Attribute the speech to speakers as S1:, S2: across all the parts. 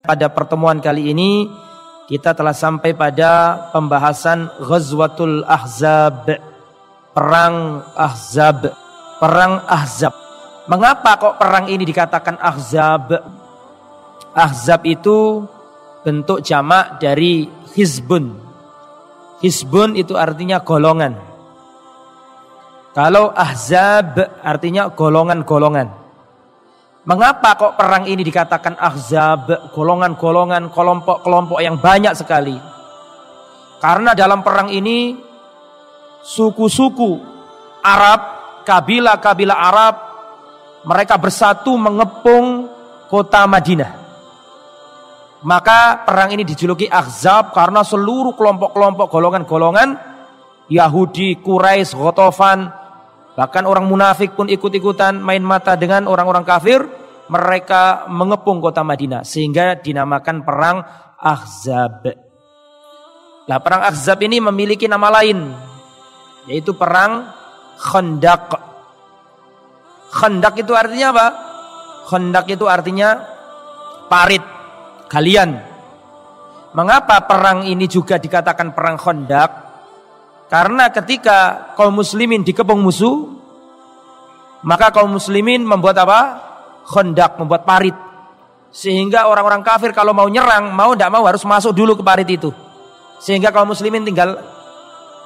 S1: Pada pertemuan kali ini kita telah sampai pada pembahasan Ghazwatul Ahzab, perang Ahzab. Perang Ahzab. Mengapa kok perang ini dikatakan Ahzab? Ahzab itu bentuk jamak dari hizbun. Hizbun itu artinya golongan. Kalau Ahzab artinya golongan-golongan. Mengapa kok perang ini dikatakan Ahzab, golongan-golongan, kelompok-kelompok yang banyak sekali? Karena dalam perang ini suku-suku Arab, kabilah-kabilah Arab, mereka bersatu mengepung kota Madinah. Maka perang ini dijuluki Ahzab karena seluruh kelompok-kelompok golongan-golongan Yahudi, Quraisy, Ghatafan, bahkan orang munafik pun ikut-ikutan main mata dengan orang-orang kafir. Mereka mengepung kota Madinah sehingga dinamakan perang Ahzab. Nah, perang Ahzab ini memiliki nama lain, yaitu perang Khandaq. Khandaq itu artinya apa? Khandaq itu artinya parit, galian. Mengapa perang ini juga dikatakan perang Khandaq? Karena ketika kaum muslimin dikepung musuh, maka kaum muslimin membuat apa? Khandaq, membuat parit. Sehingga orang-orang kafir kalau mau nyerang, mau tidak mau harus masuk dulu ke parit itu. Sehingga kaum muslimin tinggal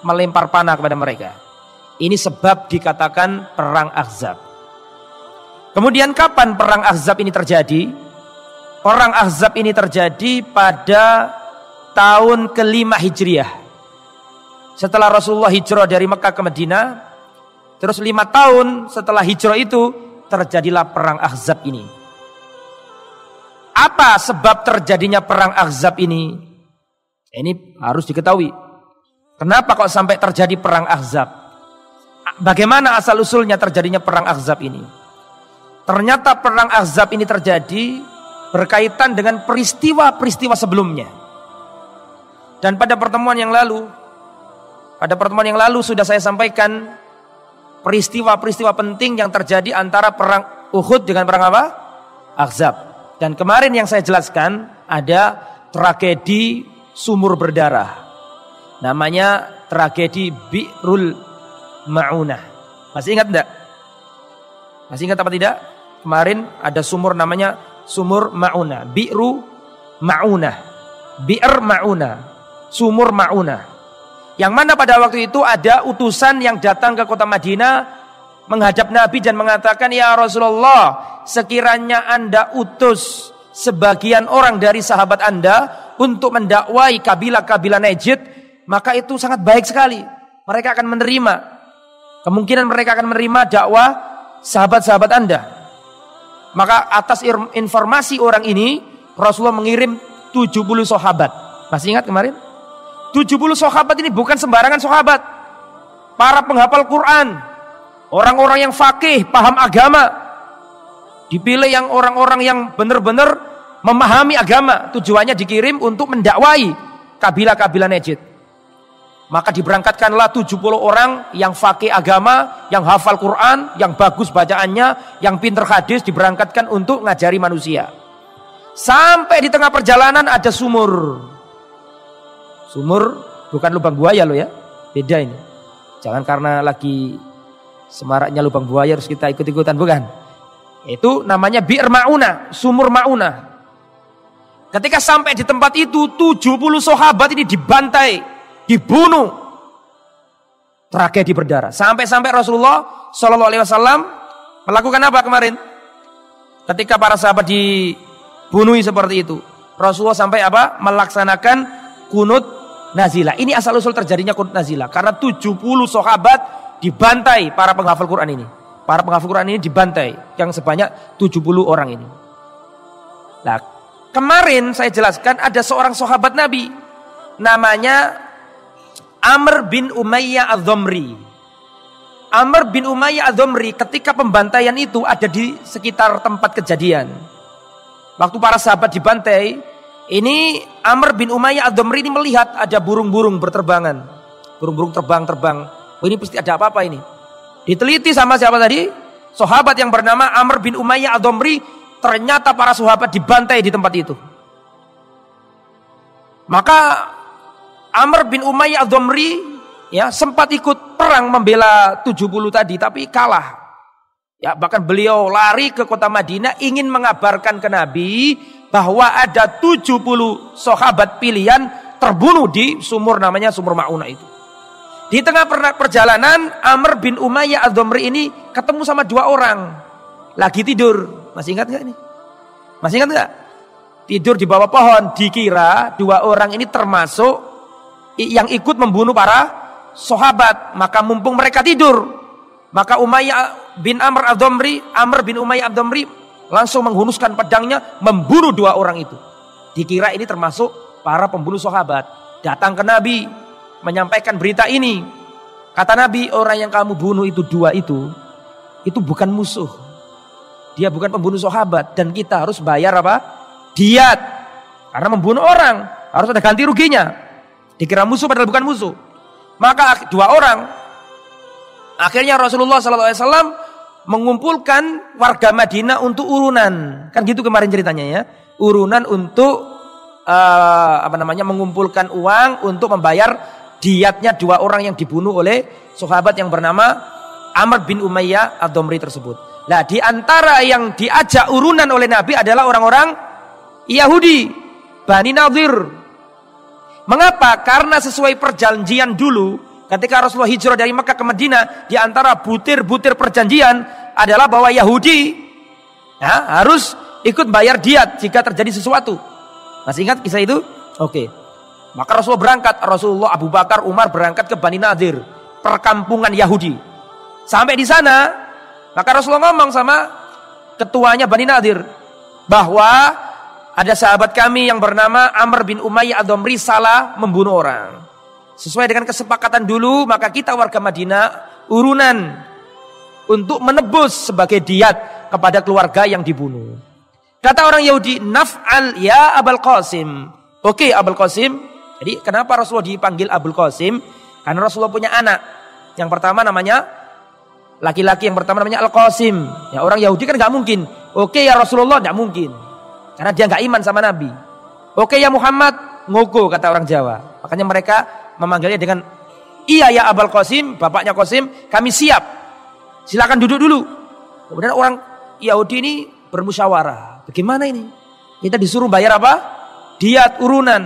S1: melempar panah kepada mereka. Ini sebab dikatakan perang Ahzab. Kemudian kapan perang Ahzab ini terjadi? Perang Ahzab ini terjadi pada tahun ke-5 Hijriah. Setelah Rasulullah hijrah dari Mekah ke Madinah, terus 5 tahun setelah hijrah itu terjadilah perang Ahzab ini. Apa sebab terjadinya perang Ahzab ini? Ini harus diketahui. Kenapa kok sampai terjadi perang Ahzab? Bagaimana asal usulnya terjadinya perang Ahzab ini? Ternyata perang Ahzab ini terjadi berkaitan dengan peristiwa-peristiwa sebelumnya. Dan pada pertemuan yang lalu sudah saya sampaikan peristiwa-peristiwa penting yang terjadi antara perang Uhud dengan perang apa? Ahzab. Dan kemarin yang saya jelaskan ada tragedi sumur berdarah. Namanya tragedi Bi'rul Ma'unah. Masih ingat enggak? Masih ingat apa tidak? Kemarin ada sumur namanya sumur Ma'unah. Bi'ru Ma'unah. Bi'r Ma'unah. Sumur Ma'unah. Yang mana pada waktu itu ada utusan yang datang ke kota Madinah menghadap Nabi dan mengatakan, "Ya Rasulullah, sekiranya Anda utus sebagian orang dari sahabat Anda untuk mendakwai kabilah-kabilah Najd, maka itu sangat baik sekali. Mereka akan menerima. Kemungkinan mereka akan menerima dakwah sahabat-sahabat Anda." Maka atas informasi orang ini, Rasulullah mengirim 70 sahabat. Masih ingat kemarin? 70 sahabat ini bukan sembarangan sahabat. Para penghafal Quran, orang-orang yang faqih, paham agama. Dipilih yang orang-orang yang benar-benar memahami agama. Tujuannya dikirim untuk mendakwai kabilah-kabilah Najd. Maka diberangkatkanlah 70 orang yang faqih agama, yang hafal Quran, yang bagus bacaannya, yang pinter hadis, diberangkatkan untuk ngajari manusia. Sampai di tengah perjalanan ada sumur. Sumur bukan lubang buaya loh ya, beda ini. Jangan karena lagi semaraknya lubang buaya harus kita ikut-ikutan, bukan. Itu namanya Bi'r Ma'unah, sumur Ma'unah. Ketika sampai di tempat itu 70 sahabat ini dibantai, dibunuh. Tragedi berdarah. Sampai-sampai Rasulullah SAW melakukan apa kemarin? Ketika para sahabat dibunuh seperti itu, Rasulullah sampai apa? Melaksanakan kunut nazilah. Ini asal usul terjadinya kunut nazilah karena 70 sahabat dibantai para penghafal Quran ini. Para penghafal Quran ini dibantai yang sebanyak 70 orang ini. Nah, kemarin saya jelaskan ada seorang sahabat Nabi namanya Amr bin Umayyah Adh-Dhamri. Amr bin Umayyah Adh-Dhamri ketika pembantaian itu ada di sekitar tempat kejadian. Waktu para sahabat dibantai, ini Amr bin Umayyah Adh-Dhamri ini melihat ada burung-burung berterbangan. Burung-burung terbang-terbang. Oh, ini pasti ada apa-apa ini. Diteliti sama siapa tadi? Sahabat yang bernama Amr bin Umayyah Adh-Dhamri. Ternyata para sahabat dibantai di tempat itu. Maka Amr bin Umayyah ad-Dhamri ya sempat ikut perang membela 70 tadi tapi kalah. Ya, bahkan beliau lari ke kota Madinah ingin mengabarkan ke Nabi bahwa ada 70 sahabat pilihan terbunuh di sumur namanya Sumur Ma'unah itu. Di tengah perjalanan Amr bin Umayyah ad-Dhamri ini ketemu sama 2 orang lagi tidur. Masih ingat nggak ini? Masih ingat nggak? Tidur di bawah pohon. Dikira 2 orang ini termasuk yang ikut membunuh para sahabat. Maka mumpung mereka tidur, maka Amr bin Umayyah ad-Dhamri langsung menghunuskan pedangnya membunuh 2 orang itu. Dikira ini termasuk para pembunuh sahabat. Datang ke Nabi menyampaikan berita ini. Kata Nabi, orang yang kamu bunuh itu 2 itu bukan musuh. Dia bukan pembunuh sahabat dan kita harus bayar apa? Diat. Karena membunuh orang harus ada ganti ruginya. Dikira musuh padahal bukan musuh. Maka 2 orang akhirnya Rasulullah SAW mengumpulkan warga Madinah untuk urunan. Kan gitu kemarin ceritanya ya. Urunan untuk mengumpulkan uang untuk membayar diatnya 2 orang yang dibunuh oleh sahabat yang bernama Amr bin Umayyah ad-Dhamri tersebut. Nah, di antara yang diajak urunan oleh Nabi adalah orang-orang Yahudi, Bani Nadir. Mengapa? Karena sesuai perjanjian dulu ketika Rasulullah hijrah dari Makkah ke Madinah, di antara butir-butir perjanjian adalah bahwa Yahudi ya, harus ikut bayar diat jika terjadi sesuatu. Masih ingat kisah itu? Oke. Maka Rasulullah, Abu Bakar, Umar berangkat ke Bani Nadir, perkampungan Yahudi. Sampai di sana, maka Rasulullah ngomong sama ketuanya Bani Nadir bahwa ada sahabat kami yang bernama Amr bin Umayyah ad-Dhamri salah membunuh orang. Sesuai dengan kesepakatan dulu, maka kita warga Madinah urunan untuk menebus sebagai diat kepada keluarga yang dibunuh. Kata orang Yahudi, naf'al ya Abul Qasim. Oke, Abul Qasim. Jadi kenapa Rasulullah dipanggil Abul Qasim? Karena Rasulullah punya anak. Yang pertama namanya laki-laki, yang pertama namanya Al-Qasim. Ya, orang Yahudi kan nggak mungkin. Oke ya Rasulullah, nggak mungkin. Karena dia nggak iman sama Nabi. Oke ya Muhammad, ngoko kata orang Jawa. Makanya mereka memanggilnya dengan iya ya Abul Qasim, bapaknya Qasim, kami siap. Silakan duduk dulu. Kemudian orang Yahudi ini bermusyawarah. Bagaimana ini? Kita disuruh bayar apa? Diat urunan.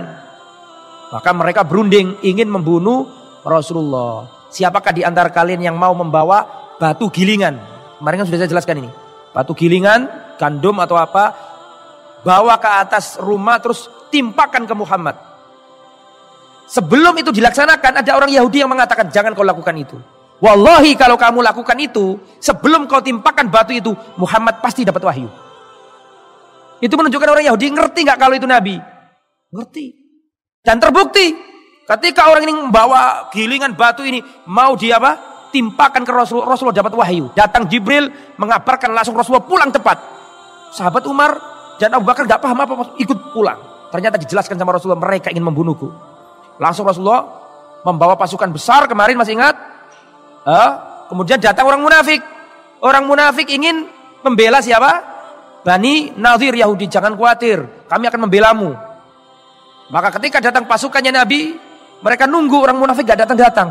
S1: Maka mereka berunding ingin membunuh Rasulullah. Siapakah di antara kalian yang mau membawa batu gilingan? Kemarin kan sudah saya jelaskan ini. Batu gilingan, gandum atau apa, bawa ke atas rumah terus timpakan ke Muhammad. Sebelum itu dilaksanakan, ada orang Yahudi yang mengatakan jangan kau lakukan itu. Wallahi kalau kamu lakukan itu, sebelum kau timpakan batu itu, Muhammad pasti dapat wahyu. Itu menunjukkan orang Yahudi ngerti nggak kalau itu Nabi? Ngerti. Dan terbukti ketika orang ini membawa gilingan batu ini mau dia apa? Timpakan ke Rasulullah, Rasulullah dapat wahyu. Datang Jibril mengabarkan, langsung Rasulullah pulang tepat. Sahabat Umar dan Abu Bakar nggak paham apa, ikut pulang. Ternyata dijelaskan sama Rasulullah, mereka ingin membunuhku. Langsung Rasulullah membawa pasukan besar kemarin, masih ingat? Kemudian datang orang munafik. Orang munafik ingin membela siapa? Bani Nadir Yahudi, jangan khawatir, kami akan membelamu. Maka ketika datang pasukannya Nabi, mereka nunggu orang munafik gak datang-datang.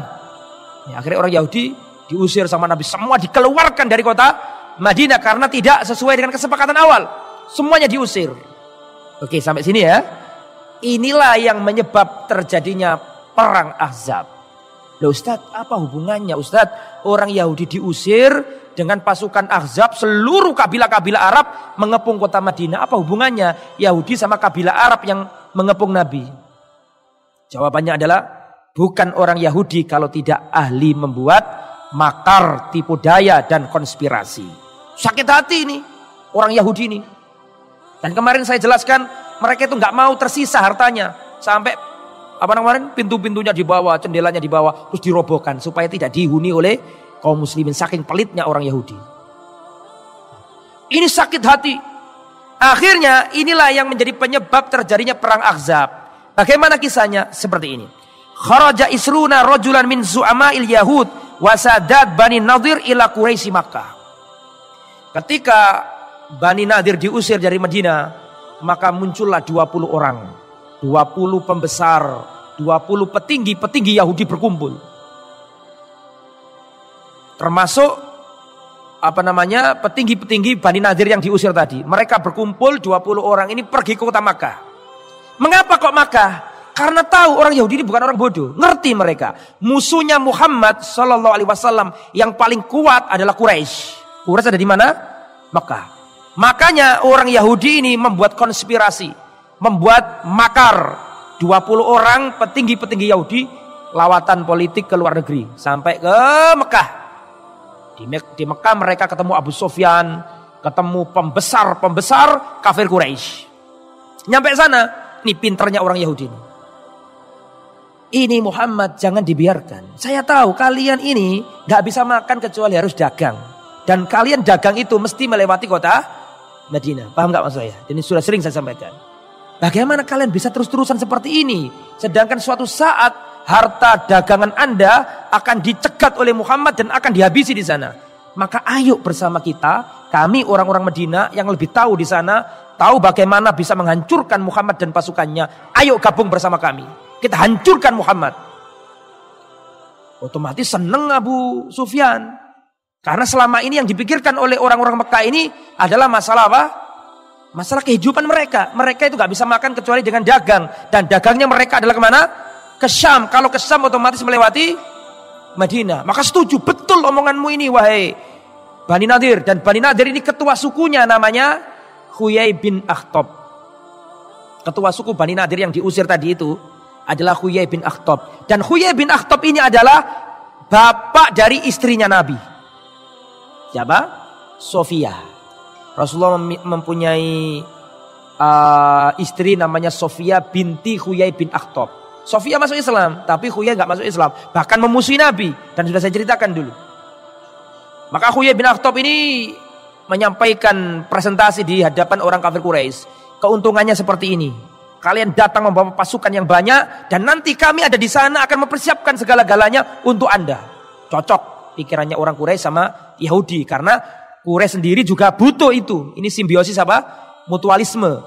S1: Ya, akhirnya orang Yahudi diusir sama Nabi. Semua dikeluarkan dari kota Madinah karena tidak sesuai dengan kesepakatan awal. Semuanya diusir. Oke, sampai sini ya. Inilah yang menyebab terjadinya perang Ahzab. Loh Ustadz, apa hubungannya Ustadz? Orang Yahudi diusir dengan pasukan Ahzab, seluruh kabilah-kabilah Arab mengepung kota Madinah. Apa hubungannya Yahudi sama kabilah Arab yang mengepung Nabi? Jawabannya adalah bukan orang Yahudi kalau tidak ahli membuat makar, tipu daya dan konspirasi. Sakit hati ini orang Yahudi ini. Dan kemarin saya jelaskan mereka itu nggak mau tersisa hartanya sampai pintu-pintunya dibawa, jendelanya dibawa, terus dirobohkan supaya tidak dihuni oleh kaum muslimin, saking pelitnya orang Yahudi. Ini sakit hati. Akhirnya inilah yang menjadi penyebab terjadinya perang Ahzab. Bagaimana kisahnya? Seperti ini. Kharaja isruna rajulan min zu'ama'il Yahud wa sadat Bani Nadir ila Quraisy Makkah. Ketika Bani Nadir diusir dari Madinah, maka muncullah 20 orang 20 pembesar, 20 petinggi Yahudi berkumpul. Termasuk petinggi-petinggi Bani Nadir yang diusir tadi. Mereka berkumpul 20 orang ini pergi ke kota Makkah. Mengapa kok Makkah? Karena tahu orang Yahudi ini bukan orang bodoh. Ngerti mereka. Musuhnya Muhammad sallallahu alaihi wasallam yang paling kuat adalah Quraisy. Quraisy ada di mana? Makkah. Makanya orang Yahudi ini membuat konspirasi, membuat makar. 20 orang petinggi-petinggi Yahudi lawatan politik ke luar negeri sampai ke Mekah. Di Mekah mereka ketemu Abu Sufyan, ketemu pembesar kafir Quraisy. Nyampe sana, ini pinternya orang Yahudi ini. Ini Muhammad jangan dibiarkan. Saya tahu kalian ini gak bisa makan kecuali harus dagang. Dan kalian dagang itu mesti melewati kota Madinah. Paham gak maksud saya? Ini sudah sering saya sampaikan. Bagaimana kalian bisa terus-terusan seperti ini? Sedangkan suatu saat harta dagangan Anda akan dicegat oleh Muhammad dan akan dihabisi di sana. Maka ayo bersama kita, kami orang-orang Madinah yang lebih tahu di sana, tahu bagaimana bisa menghancurkan Muhammad dan pasukannya. Ayo gabung bersama kami. Kita hancurkan Muhammad. Otomatis seneng Abu Sufyan. Karena selama ini yang dipikirkan oleh orang-orang Mekah ini adalah masalah apa? Masalah kehidupan mereka. Mereka itu gak bisa makan kecuali dengan dagang. Dan dagangnya mereka adalah kemana? Ke Syam. Kalau ke Syam otomatis melewati Madinah. Maka setuju betul omonganmu ini wahai Bani Nadir. Dan Bani Nadir ini ketua sukunya namanya Huyai bin Akhtab. Ketua suku Bani Nadir yang diusir tadi itu adalah Huyai bin Akhtab. Dan Huyai bin Akhtab ini adalah bapak dari istrinya Nabi. Siapa? Sofia. Rasulullah mempunyai istri namanya Sofia binti Huyai bin Akhtab. Sofia masuk Islam, tapi Huyai gak masuk Islam. Bahkan memusuhi Nabi. Dan sudah saya ceritakan dulu. Maka Huyai bin Akhtab ini menyampaikan presentasi di hadapan orang kafir Quraisy. Keuntungannya seperti ini. Kalian datang membawa pasukan yang banyak. Dan nanti kami ada di sana akan mempersiapkan segala-galanya untuk Anda. Cocok pikirannya orang Quraisy sama Yahudi. Karena Quraisy sendiri juga butuh itu. Ini simbiosis apa? Mutualisme.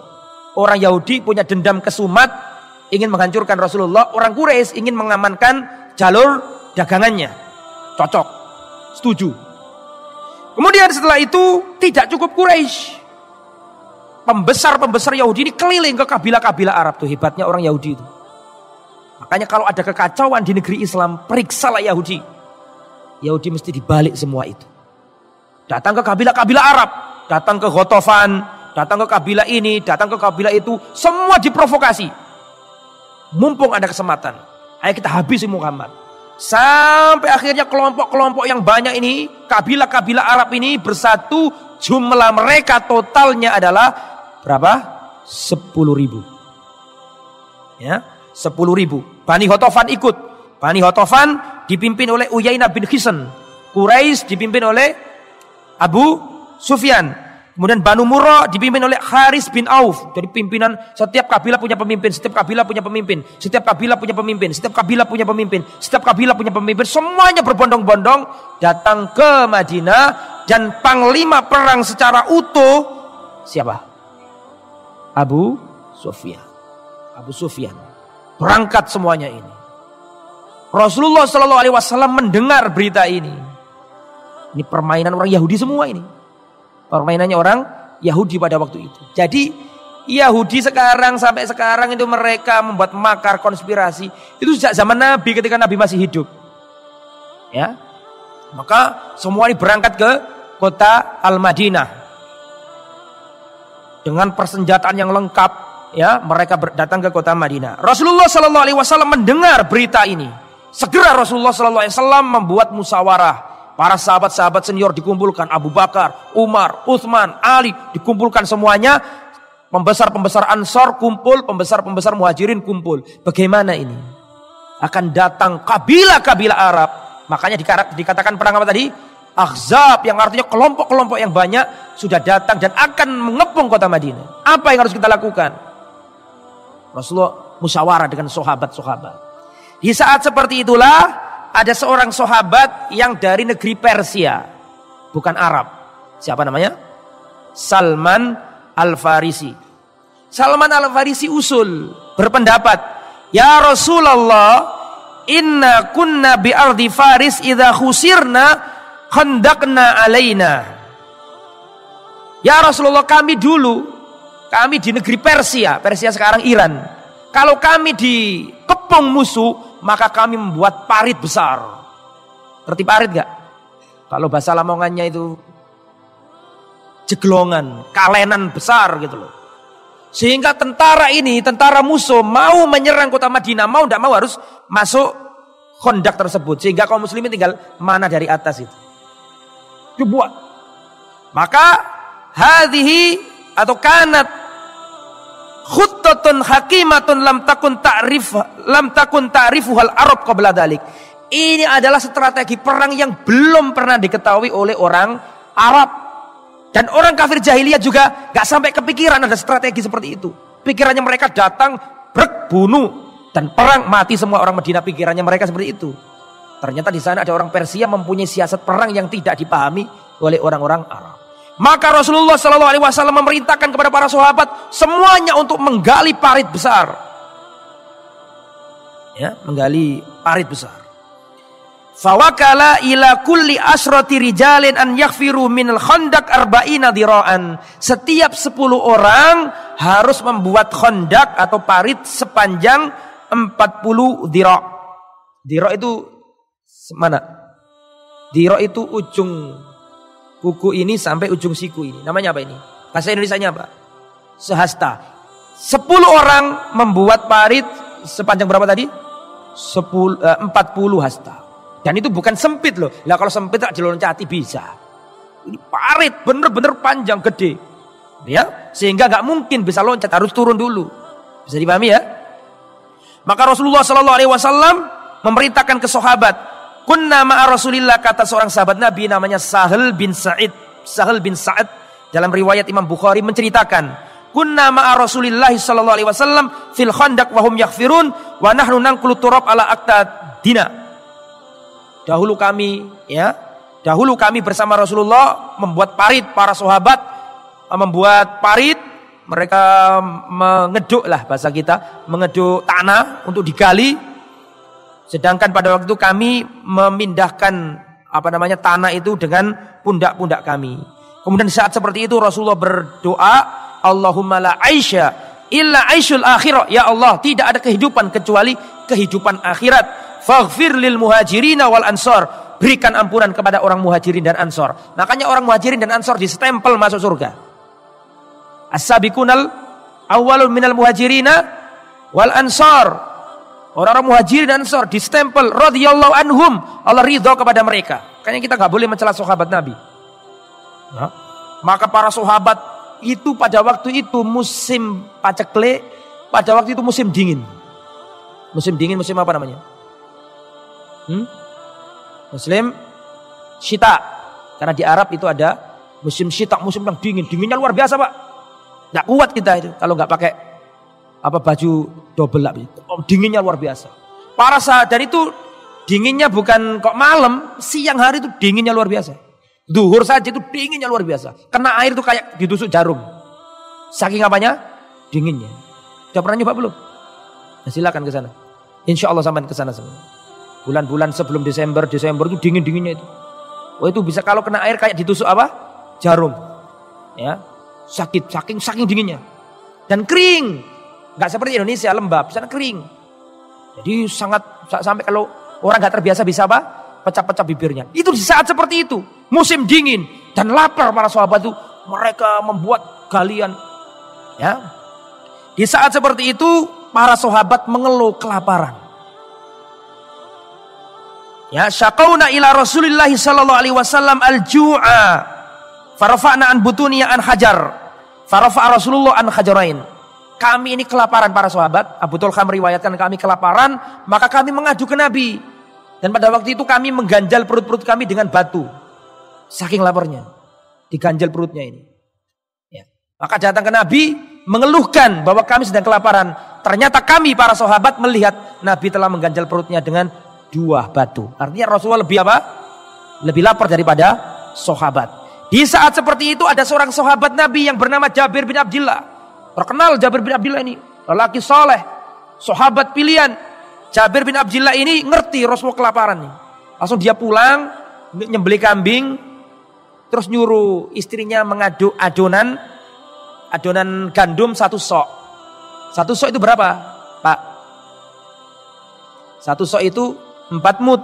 S1: Orang Yahudi punya dendam kesumat, ingin menghancurkan Rasulullah. Orang Quraisy ingin mengamankan jalur dagangannya. Cocok. Setuju. Kemudian setelah itu tidak cukup Quraisy. Pembesar-pembesar Yahudi ini keliling ke kabilah-kabilah Arab. Tuh hebatnya orang Yahudi itu. Makanya kalau ada kekacauan di negeri Islam, periksalah Yahudi. Yahudi mesti dibalik semua itu. Datang ke kabilah-kabilah Arab. Datang ke Ghatafan. Datang ke kabilah ini. Datang ke kabilah itu. Semua diprovokasi. Mumpung ada kesempatan. Ayo kita habisi Muhammad. Sampai akhirnya kelompok-kelompok yang banyak ini. Kabilah-kabilah Arab ini bersatu. Jumlah mereka totalnya adalah berapa? 10.000. Ya, 10.000. Bani Ghatafan ikut. Bani Ghatafan dipimpin oleh Uyainah bin Hisn. Quraisy dipimpin oleh Abu Sufyan. Kemudian Banu Murrah dipimpin oleh Haris bin Auf. Jadi pimpinan setiap kabilah punya pemimpin, setiap kabilah punya pemimpin, setiap kabilah punya pemimpin, setiap kabilah punya pemimpin, setiap kabilah punya pemimpin. Semuanya berbondong-bondong datang ke Madinah dan panglima perang secara utuh siapa? Abu Sufyan. Abu Sufyan. Berangkat semuanya ini. Rasulullah Shallallahu Alaihi Wasallam mendengar berita ini. Ini permainan orang Yahudi semua ini. Permainannya orang Yahudi pada waktu itu. Jadi Yahudi sekarang sampai sekarang itu mereka membuat makar konspirasi. Itu sejak zaman Nabi ketika Nabi masih hidup. Ya, maka semua ini berangkat ke kota Al-Madinah dengan persenjataan yang lengkap. Ya, mereka datang ke kota Madinah. Rasulullah Shallallahu Alaihi Wasallam mendengar berita ini. Segera Rasulullah Sallallahu Alaihi Wasallam membuat musyawarah. Para sahabat-sahabat senior dikumpulkan. Abu Bakar, Umar, Utsman, Ali dikumpulkan semuanya. Pembesar-pembesar Ansor kumpul, pembesar-pembesar Muhajirin kumpul. Bagaimana ini? Akan datang kabilah-kabilah Arab. Makanya dikatakan perang apa tadi? Ahzab, yang artinya kelompok-kelompok yang banyak sudah datang dan akan mengepung kota Madinah. Apa yang harus kita lakukan? Rasulullah musyawarah dengan sahabat-sahabat. Di saat seperti itulah ada seorang sahabat yang dari negeri Persia, bukan Arab. Siapa namanya? Salman Al-Farisi. Salman Al-Farisi usul berpendapat, "Ya Rasulullah, inna kunna bi ardi Faris idza khusirna khandaqna alaina." Ya Rasulullah, kami di negeri Persia sekarang Iran. Kalau kami dikepung musuh, maka kami membuat parit besar. Ngerti parit gak? Kalau bahasa Lamongannya itu jeglongan, kalenan besar gitu loh. Sehingga tentara musuh mau menyerang kota Madinah, mau tidak mau harus masuk khandak tersebut. Sehingga kaum muslimin tinggal mana dari atas itu. Dibuat. Maka hadhihi atau kanat khuttatun hakimatun lam takun ta'rifuhal Arab qabla dzalik. Ini adalah strategi perang yang belum pernah diketahui oleh orang Arab. Dan orang kafir jahiliyah juga gak sampai kepikiran ada strategi seperti itu. Pikirannya mereka datang, bunuh, dan perang, mati semua orang Madinah. Pikirannya mereka seperti itu. Ternyata di sana ada orang Persia mempunyai siasat perang yang tidak dipahami oleh orang-orang Arab. Maka Rasulullah SAW memerintahkan kepada para sahabat semuanya untuk menggali parit besar. Ya, menggali parit besar. Fawakala ila kulli asrati rijalin an yaghfiru minal khandaq arba'ina dira'an. Setiap 10 orang harus membuat khandak atau parit sepanjang 40 dira'. Dira' itu mana? Dira' itu ujung kuku ini sampai ujung siku ini. Namanya apa ini? Bahasa Indonesianya apa? Sehasta. 10 orang membuat parit sepanjang berapa tadi? 40 hasta. Dan itu bukan sempit loh. Lah kalau sempit tak diloncati bisa. Ini parit bener-bener panjang gede. Ya, sehingga nggak mungkin bisa loncat, harus turun dulu. Bisa dipahami ya? Maka Rasulullah SAW memerintahkan ke sahabat, "Kunna ma'a Rasulillah," kata seorang sahabat Nabi namanya Sahal bin Sa'ad dalam riwayat Imam Bukhari menceritakan, "Kunna ma'a Rasulillah sallallahu alaihi wasallam fil khandaq wa hum yaghfirun wa nahnu nanqulu turab ala aqtadina." Dahulu kami bersama Rasulullah membuat parit, para sahabat membuat parit, mereka mengeduk lah bahasa kita, mengeduk tanah untuk digali. Sedangkan pada waktu itu kami memindahkan tanah itu dengan pundak-pundak kami. Kemudian saat seperti itu Rasulullah berdoa, "Allahumma la aisha illa aishul akhirah." Ya Allah, tidak ada kehidupan kecuali kehidupan akhirat. Faghfir lil muhajirin wal ansor. Berikan ampunan kepada orang muhajirin dan ansor. Makanya orang muhajirin dan ansor distempel masuk surga. As-sabiqunal awwalun minal muhajirina wal ansor. Orang-orang muhajirin dan ansor distempel radhiyallahu anhum. Allah ridha kepada mereka. Makanya kita gak boleh mencela sahabat Nabi. Nah, maka para sahabat itu pada waktu itu musim paceklik, pada waktu itu musim dingin. Musim dingin, musim apa namanya? Muslim syita. Karena di Arab itu ada musim syita, musim yang dingin. Dinginnya luar biasa, Pak. Nggak kuat kita itu kalau nggak pakai baju double lap. Dinginnya luar biasa. Para sahabat, dan itu dinginnya bukan kok malam, siang hari itu dinginnya luar biasa. Duhur saja itu dinginnya luar biasa. Kena air itu kayak ditusuk jarum. Saking apanya? Dinginnya. Sudah pernah nyoba belum? Nah, silakan ke sana. Insya Allah sampai ke sana semua. Bulan-bulan sebelum Desember itu dingin-dinginnya itu. Oh, itu bisa kalau kena air kayak ditusuk jarum. Ya. Sakit saking dinginnya. Dan kering. Enggak seperti Indonesia lembab, sana kering. Jadi sangat sampai kalau orang enggak terbiasa bisa pecah-pecah bibirnya. Itu di saat seperti itu, musim dingin dan lapar para sahabat itu, mereka membuat galian. Ya. Di saat seperti itu para sahabat mengeluh kelaparan. Ya, syaqauna ila Rasulillah sallallahu alaihi wasallam al-ju'a. Farafa'na an butuniya an hajar. Farafa'a Rasulullah an hajarain. Kami ini kelaparan para sahabat. Abu Talha meriwayatkan kami kelaparan, maka kami mengadu ke Nabi. Dan pada waktu itu kami mengganjal perut-perut kami dengan batu. Saking laparnya. Diganjal perutnya ini. Ya. Maka datang ke Nabi mengeluhkan bahwa kami sedang kelaparan. Ternyata kami para sahabat melihat Nabi telah mengganjal perutnya dengan 2 batu. Artinya Rasulullah lebih lapar daripada sahabat. Di saat seperti itu ada seorang sahabat Nabi yang bernama Jabir bin Abdullah. Terkenal Jabir bin Abdullah ini, lelaki soleh, sahabat pilihan. Jabir bin Abdillah ini ngerti Rasulullah kelaparan nih. Langsung dia pulang, nyembelih kambing, terus nyuruh istrinya mengaduk adonan gandum 1 sok. 1 sok itu berapa, Pak? 1 sok itu 4 mud.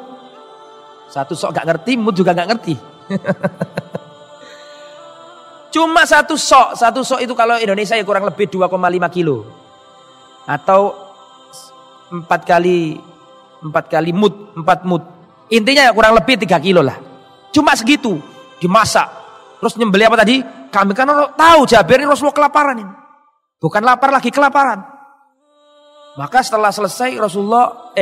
S1: 1 sok gak ngerti, mud juga gak ngerti. Cuma 1 sok. 1 sok itu kalau Indonesia ya kurang lebih 2,5 kilo. Atau 4 kali mud, 4 mud. Intinya ya kurang lebih 3 kilo lah. Cuma segitu dimasak. Terus nyembelih apa tadi? Kami kan tahu Jabir ini Rasulullah kelaparan ini. Bukan lapar lagi, kelaparan. Maka setelah selesai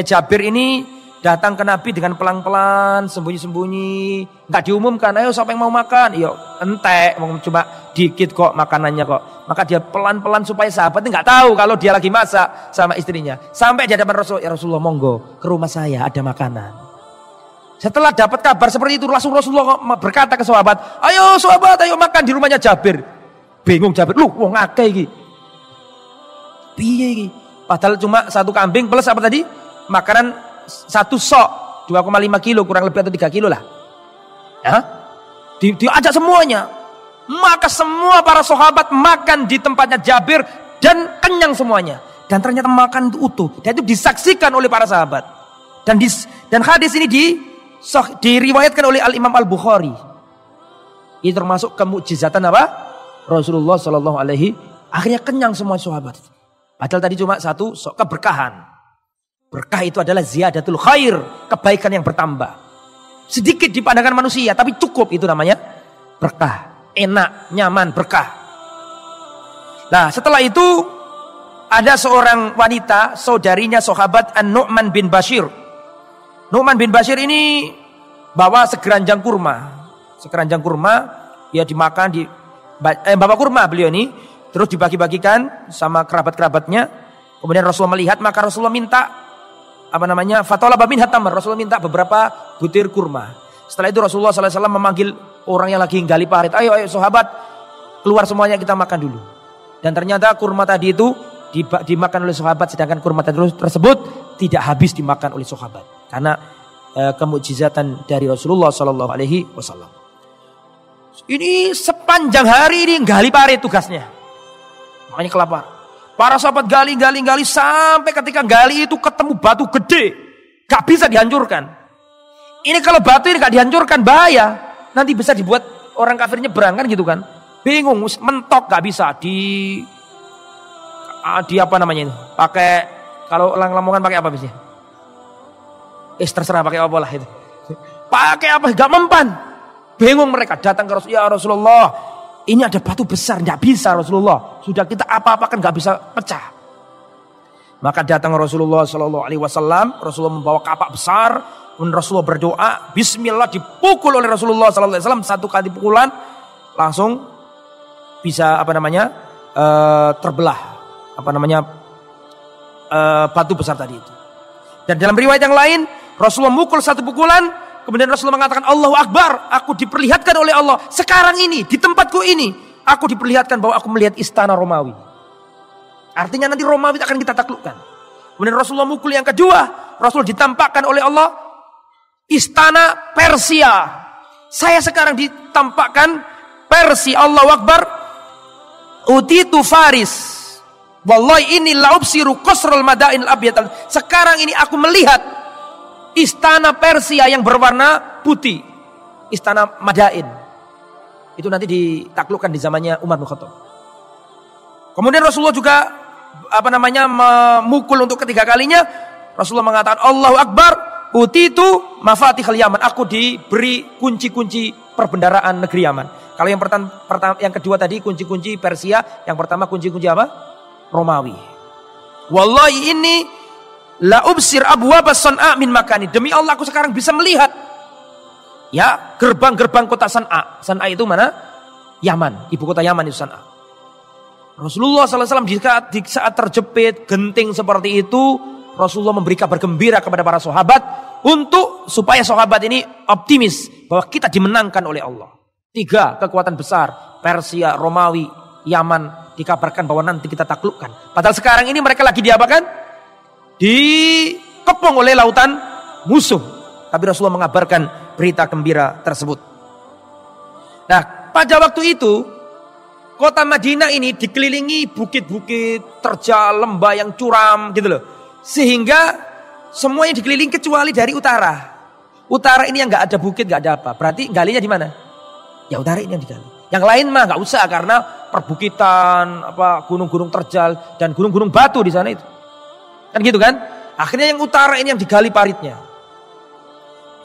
S1: Jabir ini datang ke Nabi dengan pelan-pelan, sembunyi-sembunyi. Enggak diumumkan, ayo siapa yang mau makan? Yo, entek, cuma dikit kok makanannya kok. Maka dia pelan-pelan supaya sahabatnya enggak tahu kalau dia lagi masak sama istrinya. Sampai di hadapan Rasulullah, ya Rasulullah monggo ke rumah saya ada makanan. Setelah dapat kabar seperti itu, langsung Rasulullah berkata ke sahabat, ayo sahabat, ayo makan di rumahnya Jabir. Bingung Jabir, lu wong akeh iki. Piye iki? Padahal cuma 1 kambing plus apa tadi? Makanan 1 sok, 2,5 kilo kurang lebih atau 3 kilo lah. Ya? Diajak semuanya. Maka semua para sahabat makan di tempatnya Jabir dan kenyang semuanya. Dan ternyata makan itu utuh. Dan itu disaksikan oleh para sahabat. Dan hadis ini diriwayatkan oleh Al-Imam Al-Bukhari. Ini termasuk kemukjizatan apa? Rasulullah Shallallahu Alaihi. Akhirnya kenyang semua sahabat. Padahal tadi cuma 1 sok, keberkahan. Berkah itu adalah ziyadatul khair, kebaikan yang bertambah. Sedikit di pandangan manusia, tapi cukup, itu namanya berkah. Enak, nyaman, berkah. Nah, setelah itu ada seorang wanita, saudarinya sahabat An-Nu'man bin Bashir. Nu'man bin Bashir ini bawa sekeranjang kurma. Sekeranjang kurma, ya dimakan, bawa kurma beliau ini, terus dibagi-bagikan sama kerabat-kerabatnya. Kemudian Rasulullah melihat, maka Rasulullah minta fatolaba min hatamar. Rasulullah minta beberapa butir kurma. Setelah itu Rasulullah SAW memanggil orang yang lagi gali parit. Ayo sahabat, keluar semuanya kita makan dulu. Dan ternyata kurma tadi itu dimakan oleh sahabat, sedangkan kurma tersebut tidak habis dimakan oleh sahabat. Karena kemukjizatan dari Rasulullah SAW. Ini sepanjang hari ini gali parit tugasnya. Makanya kelapar. Para sahabat gali sampai ketika gali itu ketemu batu gede. Gak bisa dihancurkan. Ini kalau batu ini gak dihancurkan bahaya. Nanti bisa dibuat orang kafir nyebrang kan gitu kan. Bingung, mentok gak bisa. Di apa namanya itu? Pakai, kalau Lamongan pakai apa biasanya? Terserah pakai apa lah itu. Pakai apa? Gak mempan. Bingung mereka datang ke Rasulullah. Ya Rasulullah, ini ada batu besar, nggak bisa Rasulullah. Sudah kita apa-apakan nggak bisa pecah. Maka datang Rasulullah Shallallahu Alaihi Wasallam. Rasulullah membawa kapak besar. Rasulullah berdoa. Bismillah, dipukul oleh Rasulullah Shallallahu Alaihi Wasallam 1 kali pukulan, langsung bisa terbelah batu besar tadi itu. Dan dalam riwayat yang lain, Rasulullah mukul 1 pukulan. Kemudian Rasulullah mengatakan, Allahu Akbar, aku diperlihatkan oleh Allah. Sekarang ini, di tempatku ini, aku diperlihatkan bahwa aku melihat istana Romawi. Artinya nanti Romawi akan kita taklukkan. Kemudian Rasulullah mukul yang kedua, Rasul ditampakkan oleh Allah, istana Persia. Saya sekarang ditampakkan Persia, Allahu Akbar. Utitu Faris. Wallahi inni laubsiru qasrul madain al-abyad. Sekarang ini aku melihat istana Persia yang berwarna putih. Istana Madain. Itu nanti ditaklukkan di zamannya Umar bin Khattab. Kemudian Rasulullah juga memukul untuk ketiga kalinya. Rasulullah mengatakan, Allahu Akbar, utitu mafatihal Yaman. Aku diberi kunci-kunci perbendaraan negeri Yaman. Kalau yang kedua tadi kunci-kunci Persia, yang pertama kunci-kunci apa? Romawi. Wallahi ini la ubsir abwaba San'a min makani. Demi Allah aku sekarang bisa melihat ya gerbang-gerbang kota San'a. San'a itu mana? Yaman, ibu kota Yaman itu San'a. Rasulullah SAW di saat terjepit genting seperti itu, Rasulullah memberi kabar gembira kepada para sahabat supaya sahabat ini optimis bahwa kita dimenangkan oleh Allah. 3 kekuatan besar, Persia, Romawi, Yaman, dikabarkan bahwa nanti kita taklukkan. Padahal sekarang ini mereka lagi diapakan? dikepung oleh lautan musuh. Tapi Rasulullah mengabarkan berita gembira tersebut. Nah, pada waktu itu kota Madinah ini dikelilingi bukit-bukit, terjal, lembah yang curam gitu loh. Sehingga semuanya dikelilingi kecuali dari utara. Utara ini yang nggak ada bukit, nggak ada apa. Berarti galinya di mana? Ya utara ini yang digali. Yang lain mah nggak usah karena perbukitan, gunung-gunung terjal dan gunung-gunung batu di sana itu. Kan gitu kan? Akhirnya yang utara ini yang digali paritnya.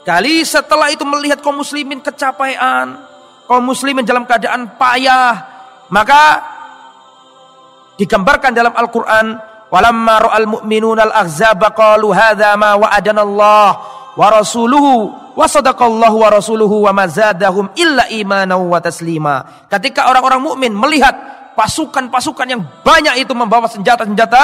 S1: Kali setelah itu melihat kaum muslimin kecapean, kaum muslimin dalam keadaan payah, maka digambarkan dalam Al-Qur'an, walamma ra'al mu'minuna al-ahzaba qalu hadza ma wa'adana Allah wa rasuluhu wa sadaqallahu wa rasuluhu wa ma zadahum illa imanan wa taslima. Ketika orang-orang mukmin melihat pasukan-pasukan yang banyak itu membawa senjata-senjata,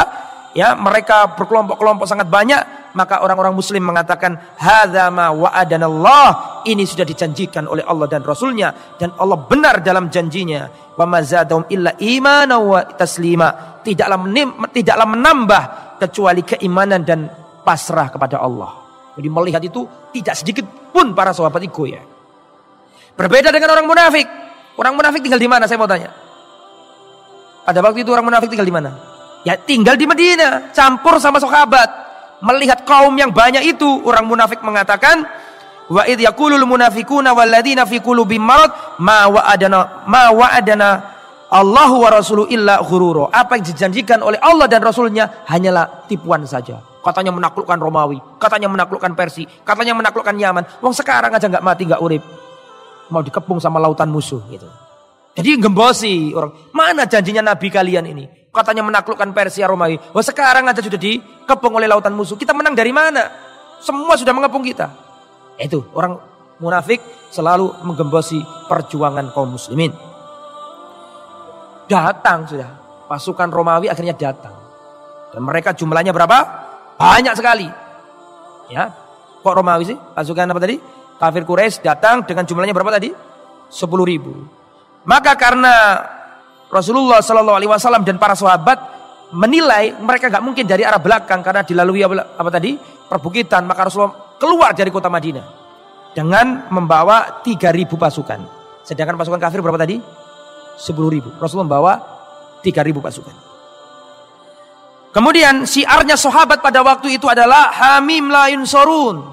S1: ya, mereka berkelompok-kelompok sangat banyak, maka orang-orang muslim mengatakan hadza ma wa'adana Allah, ini sudah dijanjikan oleh Allah dan Rasulnya, dan Allah benar dalam janjinya. Wa ma zadahum illa imanan wa taslima, tidaklah menambah kecuali keimanan dan pasrah kepada Allah. Jadi melihat itu tidak sedikit pun para sahabat itu ya. Berbeda dengan orang munafik. Orang munafik tinggal di mana, saya mau tanya? Pada waktu itu orang munafik tinggal di mana? Ya tinggal di Madinah, campur sama sahabat. Melihat kaum yang banyak itu, orang munafik mengatakan, wa idh yaqulul munafiquna walladzina fi qulubihim marad ma wa'adana Allahu wa rasuluhu illa ghurura. Apa yang dijanjikan oleh Allah dan Rasulnya hanyalah tipuan saja. Katanya menaklukkan Romawi, katanya menaklukkan Persia, katanya menaklukkan Yaman. Wong sekarang aja nggak mati, nggak urip, mau dikepung sama lautan musuh gitu. Jadi gembosi orang. Mana janjinya Nabi kalian ini? Katanya menaklukkan Persia, Romawi. Wah sekarang aja sudah dikepung oleh lautan musuh. Kita menang dari mana? Semua sudah mengepung kita. Itu orang munafik selalu menggembosi perjuangan kaum muslimin. Datang sudah pasukan Romawi, akhirnya datang. Dan mereka jumlahnya berapa? Banyak sekali. Ya, kok Romawi sih? Pasukan apa tadi? Kafir Quraisy datang dengan jumlahnya berapa tadi? 10.000. Maka karena Rasulullah Shallallahu Alaihi Wasallam dan para sahabat menilai mereka nggak mungkin dari arah belakang karena dilalui apa tadi perbukitan, maka Rasulullah keluar dari kota Madinah dengan membawa 3.000 pasukan. Sedangkan pasukan kafir berapa tadi? 10.000. Rasulullah membawa 3.000 pasukan. Kemudian syiarnya sahabat pada waktu itu adalah hamim la yunsurun.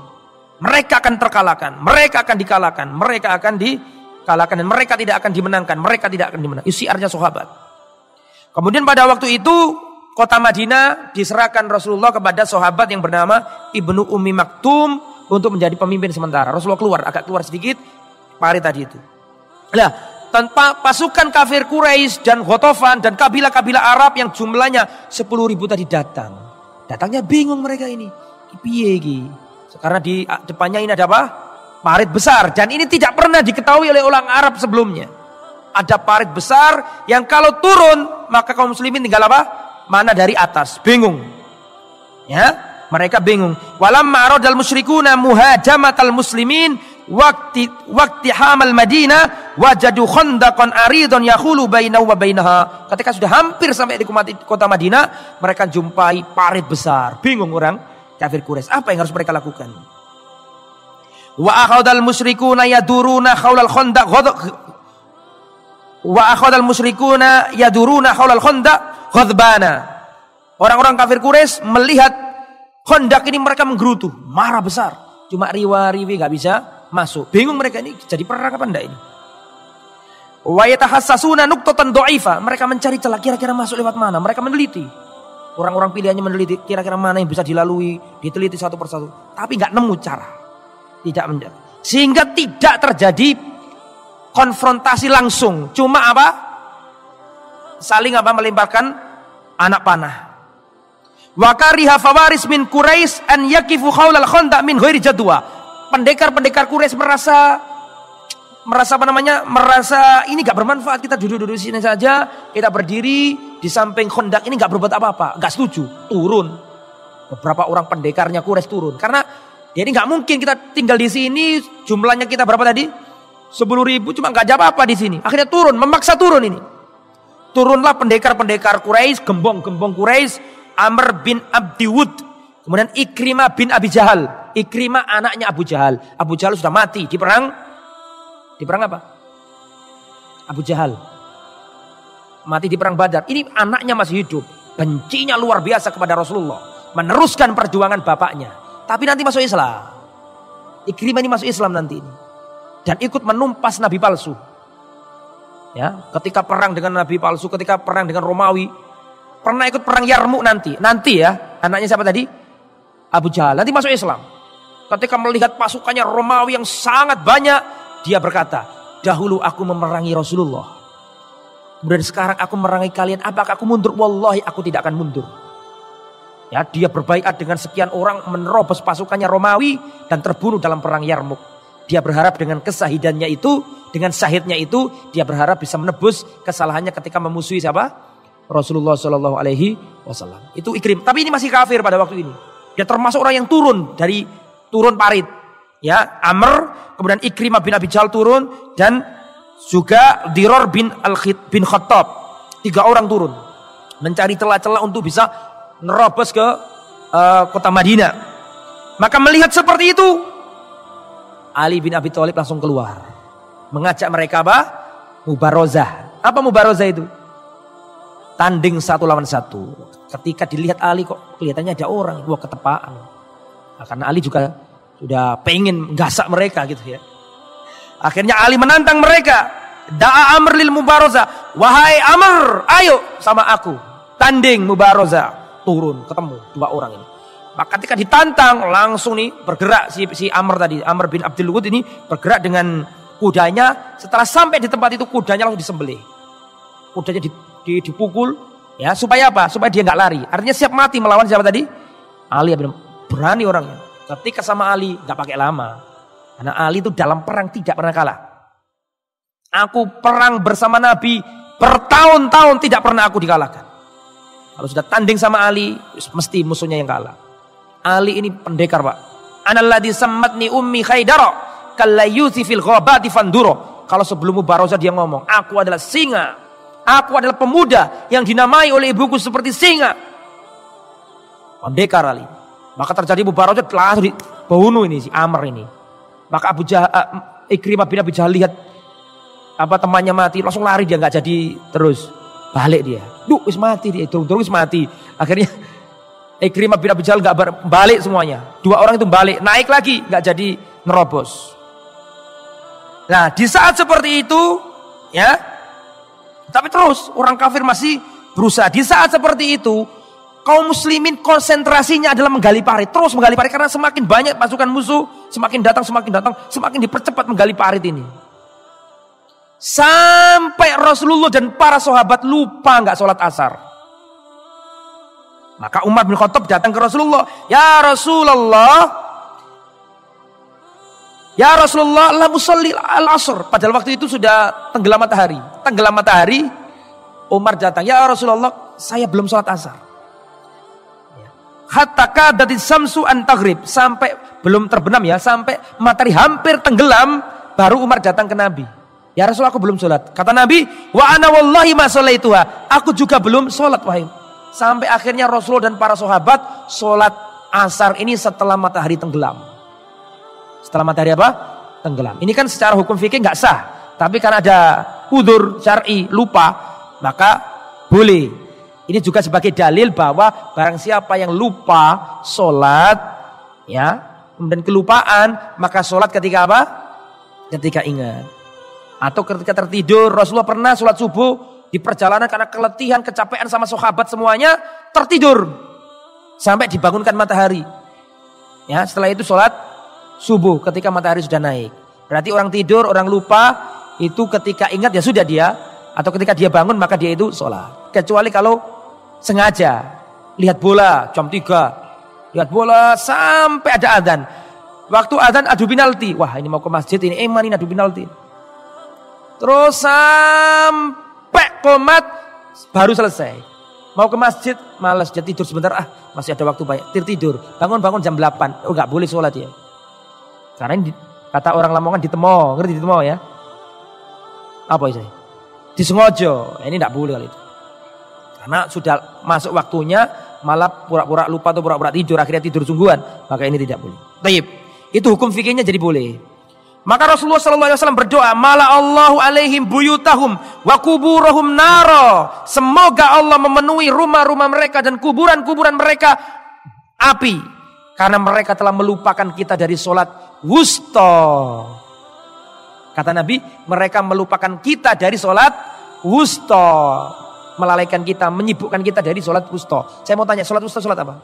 S1: Mereka akan terkalahkan, mereka akan dikalahkan, mereka akan dikalahkan, dan mereka tidak akan dimenangkan, mereka tidak akan dimenangkan. Itu syiarnya sahabat. Kemudian pada waktu itu kota Madinah diserahkan Rasulullah kepada sahabat yang bernama Ibnu Ummi Maktum untuk menjadi pemimpin sementara. Rasulullah keluar, agak keluar sedikit, parit tadi itu. Nah, tanpa pasukan kafir Quraisy dan Ghatafan dan kabilah-kabilah Arab yang jumlahnya 10.000 tadi datang. Datangnya bingung mereka ini. Piye iki? Karena di depannya ini ada apa? Parit besar, dan ini tidak pernah diketahui oleh orang Arab sebelumnya. Ada parit besar yang kalau turun maka kaum muslimin tinggal apa? Mana dari atas, bingung. Ya, mereka bingung. Walamma aradal musyrikuna muhajamatal muslimin waqti hamal Madinah wajadu khandaqan aridun yakhulu bainahu wa bainaha. Ketika sudah hampir sampai di kota Madinah, mereka jumpai parit besar. Bingung orang kafir Quraisy, apa yang harus mereka lakukan? Wa akhadal musyrikuna yaduruna haulal khandaq ghadbana. Orang-orang kafir Quraisy melihat khandaq ini, mereka menggerutu, marah besar. Cuma riwa-riwi enggak bisa masuk. Bingung mereka ini jadi perang apa enggak ini? Wa yatahassasuna nuqtatan dha'ifa. Mereka mencari celah, kira-kira masuk lewat mana? Mereka meneliti. Orang-orang pilihannya meneliti kira-kira mana yang bisa dilalui, diteliti satu persatu. Tapi enggak nemu cara. Tidak menjadi. Sehingga tidak terjadi konfrontasi langsung. Cuma apa? Saling apa? Melemparkan anak panah. Wa kariha fawaris min Quraisy an yakifu haulal khandaq min ghairi jadwa. Pendekar-pendekar Quraisy merasa ini enggak bermanfaat, kita duduk-duduk di sini saja, kita berdiri di samping khandaq ini enggak berbuat apa-apa, enggak setuju, turun. Beberapa orang pendekarnya Quraisy turun karena jadi nggak mungkin kita tinggal di sini, jumlahnya kita berapa tadi? 10.000, cuma nggak ada apa-apa di sini. Akhirnya turun, memaksa turun ini. Turunlah pendekar-pendekar Quraisy, gembong-gembong Quraisy, Amr bin Abdiwud Kemudian Ikrimah bin Abi Jahal. Ikrimah anaknya Abu Jahal. Abu Jahal sudah mati di perang. Di perang apa? Abu Jahal. Mati di perang Badar. Ini anaknya masih hidup. Bencinya luar biasa kepada Rasulullah. Meneruskan perjuangan bapaknya. Tapi nanti masuk Islam. Ikrimah ini masuk Islam nanti ini. Dan ikut menumpas Nabi palsu. Ya, ketika perang dengan Nabi palsu, ketika perang dengan Romawi. Pernah ikut perang Yarmuk nanti. Nanti ya, anaknya siapa tadi? Abu Jahal. Nanti masuk Islam. Ketika melihat pasukannya Romawi yang sangat banyak. Dia berkata, dahulu aku memerangi Rasulullah. Kemudian sekarang aku memerangi kalian. Apakah aku mundur? Wallahi aku tidak akan mundur. Ya, dia berbaiat dengan sekian orang. Menerobos pasukannya Romawi. Dan terbunuh dalam perang Yarmuk. Dia berharap dengan kesahidannya itu. Dengan syahidnya itu. Dia berharap bisa menebus kesalahannya ketika memusuhi siapa? Rasulullah Shallallahu Alaihi Wasallam. Itu Ikrim. Tapi ini masih kafir pada waktu ini. Dia termasuk orang yang turun parit. Ya, Amr, kemudian Ikrimah bin Abi Jahal turun dan juga Diror bin Khattab. 3 orang turun mencari celah-celah untuk bisa nerobos ke kota Madinah. Maka melihat seperti itu, Ali bin Abi Thalib langsung keluar, mengajak mereka apa? Mubarozah. Apa mubarozah itu? Tanding 1 lawan 1. Ketika dilihat Ali kok kelihatannya ada orang, wah ketepaan. Nah, karena Ali juga sudah pengen gasak mereka gitu ya. Akhirnya Ali menantang mereka. Da'a Amr lil mubarozah. Wahai Amr, ayo sama aku. Tanding mubarozah. Turun, ketemu 2 orang ini. Maka ketika ditantang langsung nih bergerak si Amr tadi. Amr bin Abdul Wud ini bergerak dengan kudanya. Setelah sampai di tempat itu kudanya langsung disembelih. Kudanya dipukul. Ya, supaya apa? Supaya dia nggak lari. Artinya siap mati melawan siapa tadi? Ali bin berani orangnya. Ketika sama Ali nggak pakai lama. Karena Ali itu dalam perang tidak pernah kalah. Aku perang bersama Nabi bertahun-tahun tidak pernah aku dikalahkan. Kalau sudah tanding sama Ali, mesti musuhnya yang kalah. Ali ini pendekar, Pak. Analladzi sammatni ummi Khaidara kallayuthi fil ghabati fanduro. Kalau sebelum Mubarozah dia ngomong, aku adalah singa. Aku adalah pemuda yang dinamai oleh ibuku seperti singa. Pendekar Ali. Maka terjadi Mubarozah, langsung dibunuh ini si Amr ini. Maka Ikrimah bin Abi Jahal lihat temannya mati, langsung lari dia, nggak jadi terus. Balik dia. Wis mati dia, terus mati. Akhirnya Ikrimah bin Abi Jahal nggak balik semuanya. 2 orang itu balik, naik lagi, nggak jadi nerobos. Nah, di saat seperti itu, ya. Tapi terus orang kafir masih berusaha. Di saat seperti itu, kaum muslimin konsentrasinya adalah menggali parit. Terus menggali parit karena semakin banyak pasukan musuh, semakin datang, semakin dipercepat menggali parit ini. Sampai Rasulullah dan para sahabat lupa nggak sholat asar. Maka Umar bin Khattab datang ke Rasulullah. Ya Rasulullah, la musalli al-asr. Padahal waktu itu sudah tenggelam matahari. Umar datang. Ya Rasulullah, saya belum sholat asar. Hatta kadatis samsu an taghrib. Sampai belum terbenam ya. Sampai matahari hampir tenggelam. Baru Umar datang ke Nabi. Ya Rasulullah, aku belum sholat. Kata Nabi, wa ana wallahi ma sholaituha. Aku juga belum sholat, wahai. Sampai akhirnya Rasulullah dan para sahabat sholat asar ini setelah matahari tenggelam. Setelah matahari apa? Tenggelam. Ini kan secara hukum fikih nggak sah. Tapi karena ada udzur syar'i, lupa, maka boleh. Ini juga sebagai dalil bahwa barang siapa yang lupa sholat, ya, kemudian kelupaan, maka sholat ketika apa? Ketika ingat. Atau ketika tertidur. Rasulullah pernah sholat subuh di perjalanan karena keletihan, kecapean sama sahabat semuanya, tertidur sampai dibangunkan matahari. Ya, setelah itu sholat subuh ketika matahari sudah naik. Berarti orang tidur, orang lupa itu ketika ingat ya sudah dia, atau ketika dia bangun maka dia itu sholat. Kecuali kalau sengaja lihat bola jam 3, lihat bola sampai ada adzan. Waktu adzan adu penalti. Wah, ini mau ke masjid ini, ini adu penalti. Terus sampai komat baru selesai. Mau ke masjid, malas, dia tidur sebentar, masih ada waktu banyak, tidur. Bangun jam 8. Oh, enggak boleh sholat ya. Karena ini kata orang Lamongan ditemo, ngerti ditemo ya? Apa itu? Disengaja. Ini enggak boleh kali itu. Karena sudah masuk waktunya malah pura-pura lupa atau pura-pura tidur, akhirnya tidur sungguhan, maka ini tidak boleh. Baik, itu hukum fikihnya jadi boleh. Maka Rasulullah SAW berdoa, mala Allahu alaihim buyutahum wa kuburahum naro. Semoga Allah memenuhi rumah-rumah mereka dan kuburan-kuburan mereka api, karena mereka telah melupakan kita dari sholat wusta. Kata Nabi, mereka melupakan kita dari sholat wusta, melalaikan kita, menyibukkan kita dari sholat wusta. Saya mau tanya, sholat wusta sholat apa?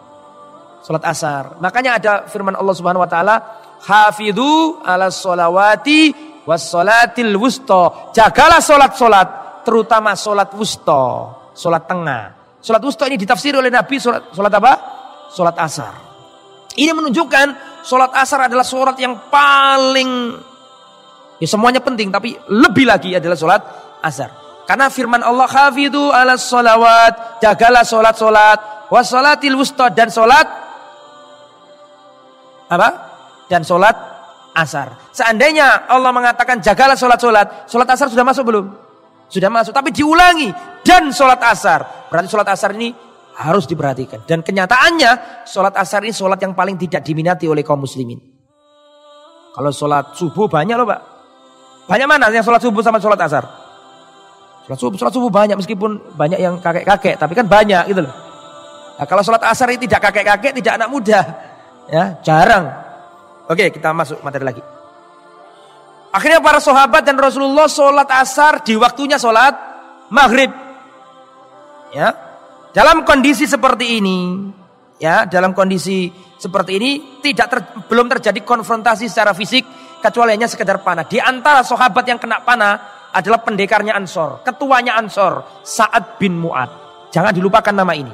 S1: Sholat asar. Makanya ada firman Allah Subhanahu Wa Taala, hafidhu ala sholawati was sholatil wusta. Jagalah sholat-sholat, terutama sholat wusta, sholat tengah. Sholat wusta ini ditafsir oleh Nabi sholat apa? Sholat asar. Ini menunjukkan sholat asar adalah sholat yang paling, ya semuanya penting, tapi lebih lagi adalah sholat asar. Karena firman Allah, hafidhu ala sholawat, jagalah sholat-sholat, was sholatil wusta, dan sholat apa? Dan sholat asar. Seandainya Allah mengatakan jagalah sholat-sholat, sholat asar sudah masuk belum? Sudah masuk, tapi diulangi, dan sholat asar. Berarti sholat asar ini harus diperhatikan. Dan kenyataannya sholat asar ini sholat yang paling tidak diminati oleh kaum muslimin. Kalau sholat subuh banyak loh Pak. Banyak mana yang sholat subuh sama sholat asar? Sholat subuh banyak, meskipun banyak yang kakek-kakek, tapi kan banyak gitu loh. Nah, kalau sholat asar ini tidak kakek-kakek, tidak anak muda, ya jarang. Oke, kita masuk materi lagi. Akhirnya para sahabat dan Rasulullah sholat asar di waktunya sholat maghrib. Ya, dalam kondisi seperti ini, ya, dalam kondisi seperti ini belum terjadi konfrontasi secara fisik, kecuali hanya sekedar panah. Di antara sahabat yang kena panah adalah pendekarnya Ansor, ketuanya Ansor, Sa'ad bin Mu'ad. Jangan dilupakan nama ini,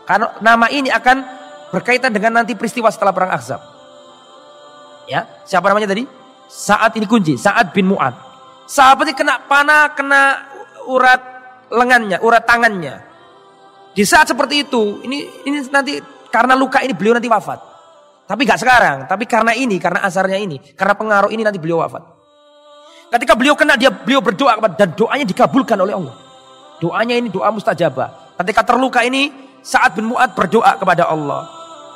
S1: karena nama ini akan berkaitan dengan nanti peristiwa setelah perang Ahzab. Ya, siapa namanya tadi? Sa'ad, ini kunci, Sa'ad bin Mu'ad. Sahabat ini kena panah, kena urat lengannya, urat tangannya. Di saat seperti itu, ini nanti karena luka ini beliau nanti wafat. Tapi gak sekarang, tapi karena asarnya ini, karena pengaruh ini nanti beliau wafat. Ketika beliau kena, beliau berdoa, dan doanya dikabulkan oleh Allah. Doanya ini doa mustajabah. Ketika terluka ini, Sa'ad bin Mu'ad berdoa kepada Allah.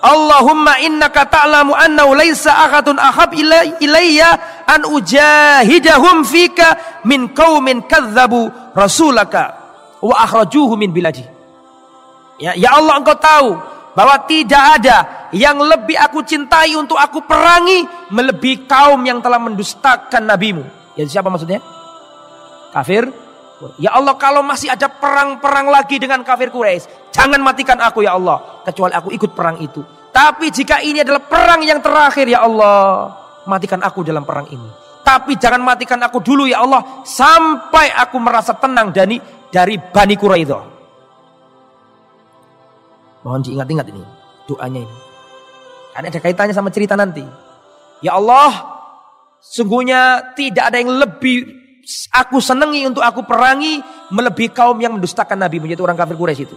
S1: Allahumma innaka ta'lamu annahu laisa ahadun ahab ilayya an ujahidahum fika min qaumin kadzabu rasulaka wa akhrajuhu min biladi. Ya Allah, engkau tahu bahwa tidak ada yang lebih aku cintai untuk aku perangi melebihi kaum yang telah mendustakan nabimu. Ya siapa maksudnya? Kafir. Ya Allah, kalau masih ada perang-perang lagi dengan kafir Quraisy, jangan matikan aku ya Allah, kecuali aku ikut perang itu. Tapi jika ini adalah perang yang terakhir ya Allah, matikan aku dalam perang ini. Tapi jangan matikan aku dulu ya Allah, sampai aku merasa tenang dari Bani Quraidah. Mohon diingat-ingat ini doanya ini, karena ada kaitannya sama cerita nanti. Ya Allah, sungguhnya tidak ada yang lebih aku senangi untuk aku perangi melebihi kaum yang mendustakan Nabi, menjadi orang kafir Quraisy itu.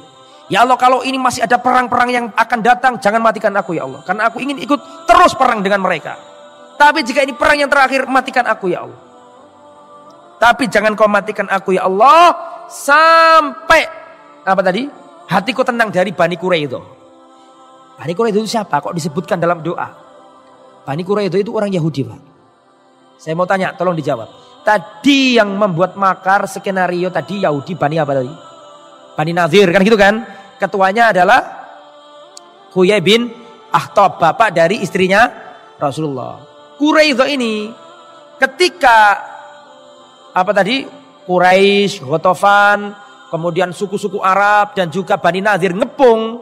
S1: Ya Allah, kalau ini masih ada perang-perang yang akan datang, jangan matikan aku ya Allah, karena aku ingin ikut terus perang dengan mereka. Tapi jika ini perang yang terakhir, matikan aku ya Allah. Tapi jangan kau matikan aku ya Allah sampai apa tadi? Hatiku tenang dari Bani Quraidah. Bani Quraidah itu siapa? Kok disebutkan dalam doa? Bani Quraidah itu orang Yahudi, Pak. Saya mau tanya, tolong dijawab. Tadi yang membuat makar skenario tadi Yahudi, Bani apa tadi? Bani Nadir, kan gitu kan? Ketuanya adalah Huyai bin Akhtab, bapak dari istrinya Rasulullah. Quraidah ini ketika apa tadi? Quraisy, Ghatafan, kemudian suku-suku Arab dan juga Bani Nadir ngepung,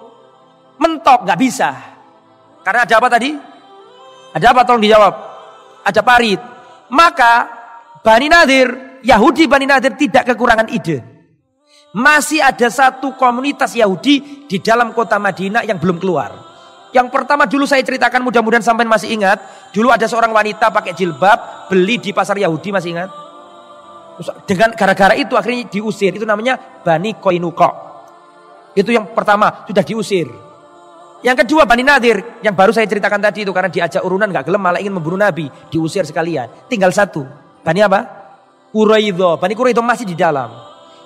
S1: mentok, nggak bisa. Karena ada apa tadi? Ada apa? Tolong dijawab. Ada parit. Maka Bani Nadir, Yahudi Bani Nadir tidak kekurangan ide. Masih ada satu komunitas Yahudi di dalam kota Madinah yang belum keluar. Yang pertama dulu saya ceritakan, mudah-mudahan sampai masih ingat. Dulu ada seorang wanita pakai jilbab, beli di pasar Yahudi, masih ingat? Dengan gara-gara itu akhirnya diusir. Itu namanya Bani Qainuqa. Itu yang pertama, sudah diusir. Yang kedua Bani Nadir, yang baru saya ceritakan tadi itu, karena diajak urunan gak gelem, malah ingin membunuh Nabi, diusir sekalian. Tinggal satu, Bani apa? Quraidah. Bani Quraidah masih di dalam.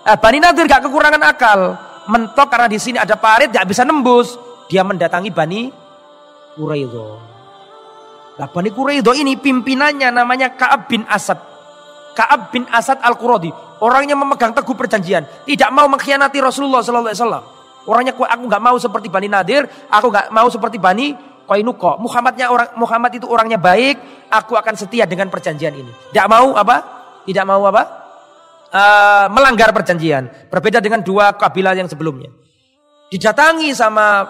S1: Bani Nadir gak kekurangan akal, mentok karena di sini ada parit, tidak bisa nembus. Dia mendatangi Bani Quraidah. Nah, Bani Quraidah ini pimpinannya namanya Ka'ab bin Asad. Ka'ab bin Asad Al-Quradi. Orangnya memegang teguh perjanjian, tidak mau mengkhianati Rasulullah SAW. Orangnya, aku nggak mau seperti Bani Nadir, aku nggak mau seperti Bani Qainuqa. Muhammad itu orangnya baik, aku akan setia dengan perjanjian ini. Tidak mau melanggar perjanjian. Berbeda dengan dua kabilah yang sebelumnya. Didatangi sama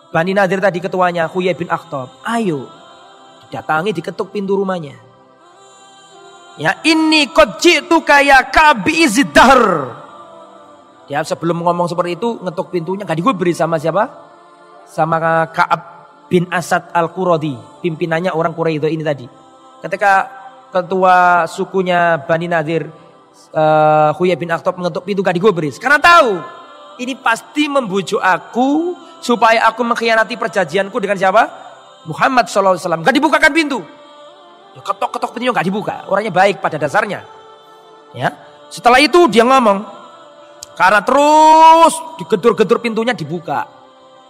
S1: Bani Nadir tadi ketuanya Huyai bin Akhtab. Ayo, didatangi, diketuk pintu rumahnya. Ya, ini qad ji'tuka ya Ka'ab bi'izzid dahr. Ya, sebelum ngomong seperti itu, ngetuk pintunya gak digubri sama siapa? Sama Ka'ab bin Asad Al-Quradi, pimpinannya orang Quraidah ini tadi. Ketika ketua sukunya Bani Nadir Huyai bin Akhtab mengetuk pintu gak digubri, karena tahu ini pasti membujuk aku supaya aku mengkhianati perjanjianku dengan siapa? Muhammad SAW. Gak dibukakan pintu. Ya, ketok-ketok pintunya gak dibuka. Orangnya baik pada dasarnya. Ya. Setelah itu dia ngomong. Karena terus digedor-gedor pintunya dibuka.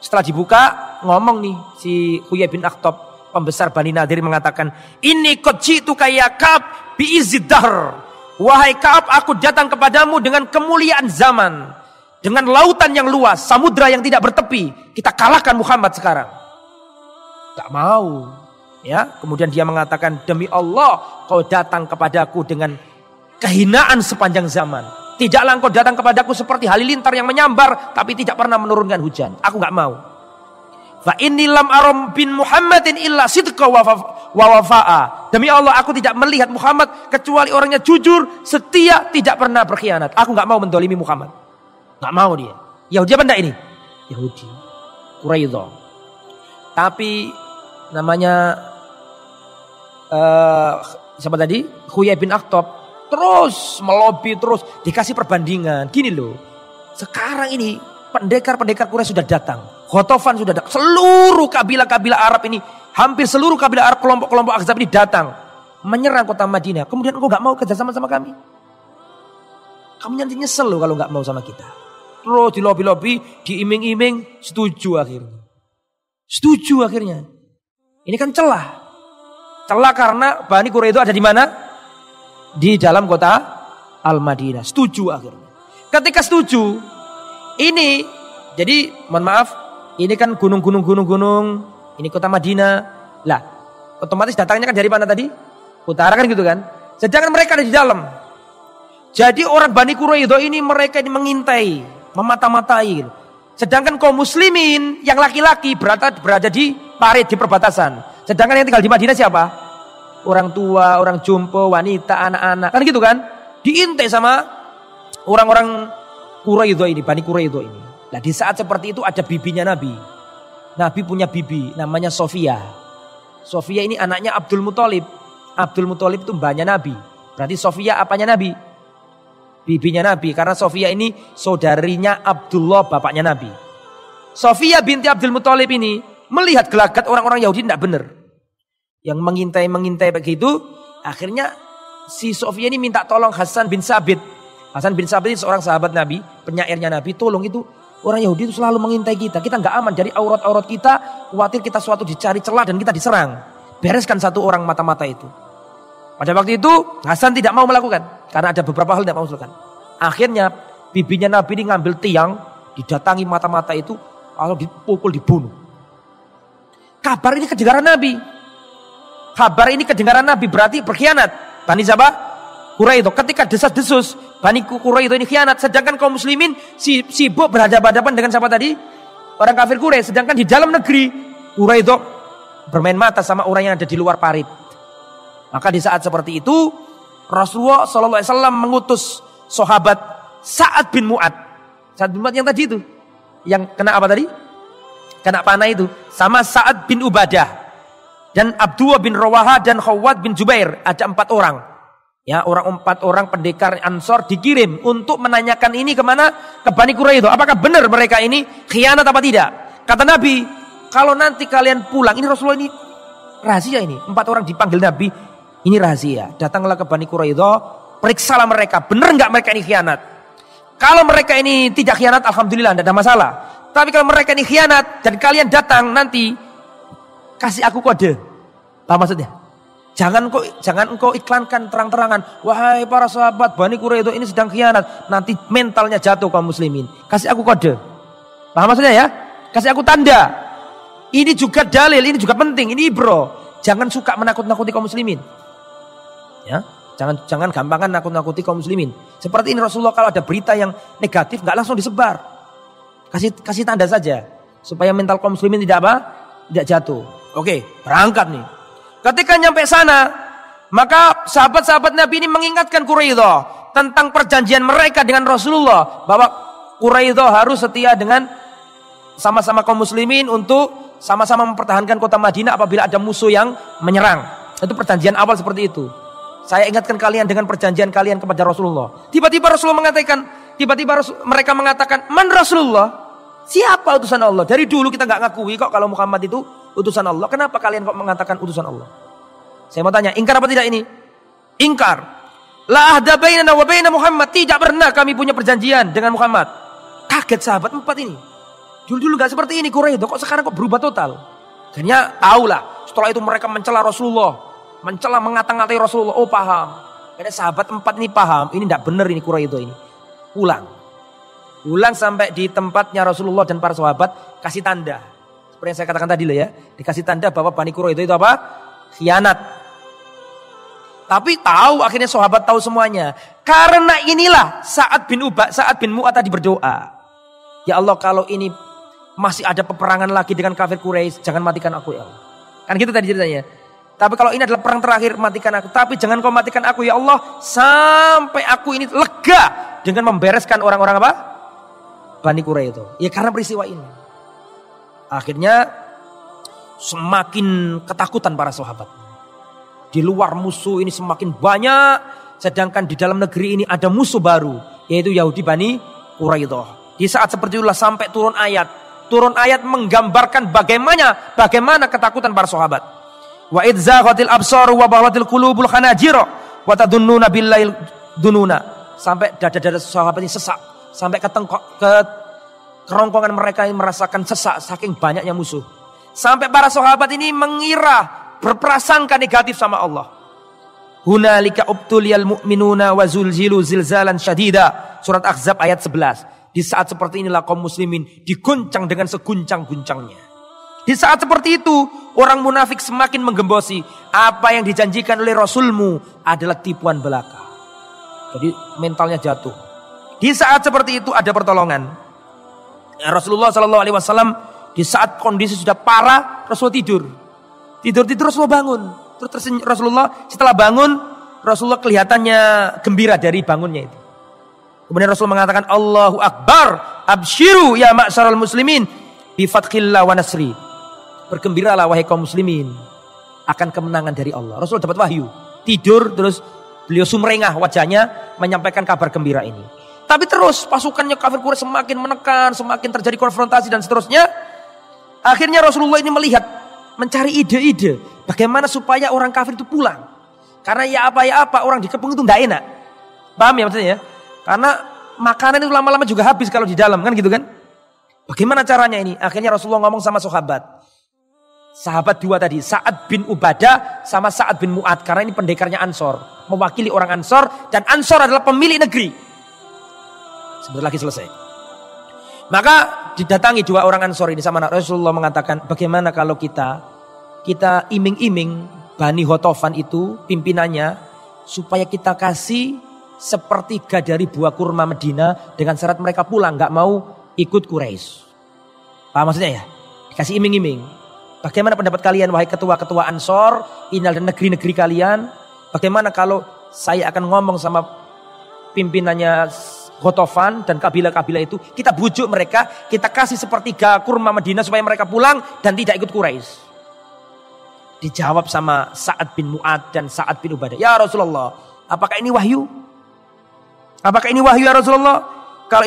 S1: Setelah dibuka ngomong nih si Huyai bin Akhtab, pembesar Bani Nadir, mengatakan, ini qad ji'tuka ya Ka'ab bi'izzid dahr. Wahai Ka'ab, aku datang kepadamu dengan kemuliaan zaman, dengan lautan yang luas, samudra yang tidak bertepi. Kita kalahkan Muhammad sekarang. Tak mau. Ya, kemudian dia mengatakan, demi Allah kau datang kepadaku dengan kehinaan sepanjang zaman. Tidaklah engkau datang kepadaku seperti halilintar yang menyambar tapi tidak pernah menurunkan hujan. Aku enggak mau. Fa inni lam aram bin Muhammadin illa sidqa wa wafa'a. Demi Allah aku tidak melihat Muhammad kecuali orangnya jujur, setia, tidak pernah berkhianat. Aku enggak mau mendolimi Muhammad. Enggak mau dia. Yahudi apa enggak ini? Yahudi. Quraidah. Tapi namanya siapa tadi? Huyai bin Akhtab terus melobi, terus dikasih perbandingan. Gini loh, sekarang ini pendekar-pendekar Quraisy sudah datang, Ghatafan sudah datang, seluruh kabilah-kabilah Arab ini, hampir seluruh kabilah Arab, kelompok-kelompok Ahzab ini datang menyerang kota Madinah. Kemudian engkau gak mau kerjasama sama kami? Kamu nanti nyesel loh kalau gak mau sama kita. Terus di lobi-lobi, diiming-iming, setuju akhirnya. Setuju akhirnya. Ini kan celah. Celah karena Bani Quraidah ada di mana? Di dalam kota Al-Madinah. Setuju akhirnya. Ketika setuju, ini jadi mohon maaf, ini kan gunung, ini kota Madinah. Lah, otomatis datangnya kan dari mana tadi? Utara kan gitu kan? Sedangkan mereka ada di dalam. Jadi orang Bani Quraidah ini mereka ini mengintai, memata-matai. Sedangkan kaum muslimin yang laki-laki berada di parit, di perbatasan. Sedangkan yang tinggal di Madinah siapa? Orang tua, orang jompo, wanita, anak-anak. Kan gitu kan? Diintai sama orang-orang Quraidah ini, Bani Quraidah ini. Nah, di saat seperti itu ada bibinya Nabi. Nabi punya bibi namanya Sofia. Sofia ini anaknya Abdul Muthalib. Abdul Muthalib itu mbahnya Nabi. Berarti Sofia apanya Nabi? Bibinya Nabi. Karena Sofia ini saudarinya Abdullah, bapaknya Nabi. Sofia binti Abdul Muthalib ini melihat gelagat orang-orang Yahudi tidak benar. Yang mengintai begitu, akhirnya si Sofia ini minta tolong Hasan bin Sabit. Hasan bin Sabit ini seorang sahabat Nabi, penyairnya Nabi. Tolong itu, orang Yahudi itu selalu mengintai kita. Kita nggak aman dari aurat-aurat kita, khawatir kita suatu dicari celah dan kita diserang. Bereskan satu orang mata-mata itu. Pada waktu itu Hasan tidak mau melakukan, karena ada beberapa hal tidak mau melakukan. Akhirnya bibinya Nabi ini ngambil tiang, didatangi mata-mata itu, lalu dipukul, dibunuh. Kabar ini kedengaran Nabi. Kabar ini kedengaran Nabi berarti berkhianat. Bani siapa? Quraidah. Ketika desas-desus Bani Quraidah ini khianat. Sedangkan kaum muslimin sibuk berhadapan-hadapan dengan siapa tadi? Orang kafir Quraisy. Sedangkan di dalam negeri Quraidah bermain mata sama orang yang ada di luar parit. Maka di saat seperti itu Rasulullah SAW mengutus sahabat Sa'ad bin Mu'ad. Sa'ad bin Mu'ad yang tadi itu, yang kena apa tadi? Kena panah itu. Sama Sa'ad bin Ubadah. Dan Abdullah bin Rawaha dan Khawwat bin Jubair. Ada 4 orang. Ya, 4 orang pendekar Ansor dikirim untuk menanyakan ini kemana? Ke Bani Quraidah. Apakah benar mereka ini khianat apa tidak? Kata Nabi, kalau nanti kalian pulang, ini Rasulullah ini rahasia ini. 4 orang dipanggil Nabi, ini rahasia. Datanglah ke Bani Quraidah, periksalah mereka, benar enggak mereka ini khianat? Kalau mereka ini tidak khianat, alhamdulillah, tidak ada masalah. Tapi kalau mereka ini khianat dan kalian datang nanti, kasih aku kode. Paham maksudnya? Jangan engkau iklankan terang-terangan. Wahai para sahabat Bani Quraidah ini sedang khianat. Nanti mentalnya jatuh kaum muslimin. Kasih aku kode. Paham maksudnya ya? Kasih aku tanda. Ini juga dalil, ini juga penting. Ini bro. Jangan suka menakut-nakuti kaum muslimin. Ya, jangan gampangan nakut-nakuti kaum muslimin. Seperti ini Rasulullah kalau ada berita yang negatif nggak langsung disebar. Kasih tanda saja supaya mental kaum muslimin tidak jatuh. Oke, berangkat nih. Ketika nyampe sana, maka sahabat-sahabat Nabi ini mengingatkan Quraidah tentang perjanjian mereka dengan Rasulullah bahwa Quraidah harus setia dengan sama-sama kaum muslimin untuk sama-sama mempertahankan kota Madinah apabila ada musuh yang menyerang. Itu perjanjian awal seperti itu. Saya ingatkan kalian dengan perjanjian kalian kepada Rasulullah. Tiba-tiba Rasulullah mengatakan, mereka mengatakan, "Man Rasulullah?" Siapa utusan Allah? Dari dulu kita nggak ngakui kok kalau Muhammad itu utusan Allah. Kenapa kalian kok mengatakan utusan Allah? Saya mau tanya, ingkar apa tidak ini? Ingkar. La ahda bainana wa baina Muhammad. Tidak pernah kami punya perjanjian dengan Muhammad. Kaget sahabat 4 ini. Dulu nggak seperti ini Quraisy, kok sekarang kok berubah total? Akhirnya tahulah. Setelah itu mereka mencela Rasulullah, mengata-ngatai Rasulullah. Oh paham. Karena sahabat 4 ini paham. Ini tidak benar ini Quraisy ini. Pulang sampai di tempatnya Rasulullah dan para sahabat, kasih tanda. Seperti yang saya katakan tadi loh ya, dikasih tanda bahwa Bani Quraidah itu apa? Khianat. Tapi tahu, akhirnya sahabat tahu semuanya. Karena inilah Sa'ad bin Mu'ad tadi berdoa. Ya Allah, kalau ini masih ada peperangan lagi dengan kafir Quraisy, jangan matikan aku ya Allah. Kan gitu tadi ceritanya. Tapi kalau ini adalah perang terakhir, matikan aku. Tapi jangan kau matikan aku ya Allah, sampai aku ini lega dengan membereskan orang-orang apa? Bani Quraidah. Ya karena peristiwa ini. Akhirnya semakin ketakutan para sahabat. Di luar musuh ini semakin banyak. Sedangkan di dalam negeri ini ada musuh baru. Yaitu Yahudi Bani Quraidah. Di saat seperti itulah sampai turun ayat. Turun ayat menggambarkan bagaimana ketakutan para sahabat. Wa idzaghatil absar wa bahwatil qulubul khanajir wa tadunnuna billail dununa. Sampai dada-dada sahabat ini sesak. Sampai ke kerongkongan mereka ini merasakan sesak saking banyaknya musuh. Sampai para sahabat ini mengira, berprasangka negatif sama Allah. Hunalika ubtuliyal mu'minuna wa zulzilu zilzalan syadida. Surat Ahzab ayat 11. Di saat seperti inilah kaum muslimin diguncang dengan seguncang-guncangnya. Di saat seperti itu, orang munafik semakin menggembosi. Apa yang dijanjikan oleh Rasulmu adalah tipuan belaka. Jadi mentalnya jatuh. Di saat seperti itu ada pertolongan. Rasulullah SAW di saat kondisi sudah parah, Rasulullah tidur Rasulullah bangun. Terus Rasulullah setelah bangun, Rasulullah kelihatannya gembira dari bangunnya itu. Kemudian Rasulullah mengatakan, Allahu Akbar, absyiru ya ma'syaral muslimin bi fathillah wa nasri. Bergembiralah wahai kaum muslimin akan kemenangan dari Allah. Rasulullah dapat wahyu, tidur, terus beliau sumringah wajahnya menyampaikan kabar gembira ini. Tapi terus pasukannya kafir Quraisy semakin menekan, semakin terjadi konfrontasi dan seterusnya. Akhirnya Rasulullah ini mencari ide-ide bagaimana supaya orang kafir itu pulang. Karena ya apa orang dikepung itu tidak enak. Paham ya maksudnya ya? Karena makanan itu lama-lama juga habis kalau di dalam kan gitu kan. Bagaimana caranya ini? Akhirnya Rasulullah ngomong sama sahabat 2 tadi, Sa'ad bin Ubadah sama Sa'ad bin Mu'ad. Karena ini pendekarnya Ansor, mewakili orang Ansor, dan Ansor adalah pemilik negeri. Sebentar lagi selesai. Maka didatangi 2 orang Ansor ini sama Rasulullah mengatakan, bagaimana kalau kita iming-iming Bani Ghatafan itu pimpinannya supaya kita kasih sepertiga dari buah kurma Medina dengan syarat mereka pulang nggak mau ikut Quraisy. Paham maksudnya ya? Dikasih iming-iming. Bagaimana pendapat kalian wahai ketua-ketua Ansor, ini adalah negeri-negeri kalian. Bagaimana kalau saya akan ngomong sama pimpinannya Ghatafan dan kabilah-kabilah itu, kita bujuk mereka, kita kasih sepertiga kurma Madinah supaya mereka pulang dan tidak ikut Quraisy. Dijawab sama Sa'ad bin Mu'ad dan Sa'ad bin Ubadah, ya Rasulullah, apakah ini wahyu? Apakah ini wahyu ya Rasulullah? Kalau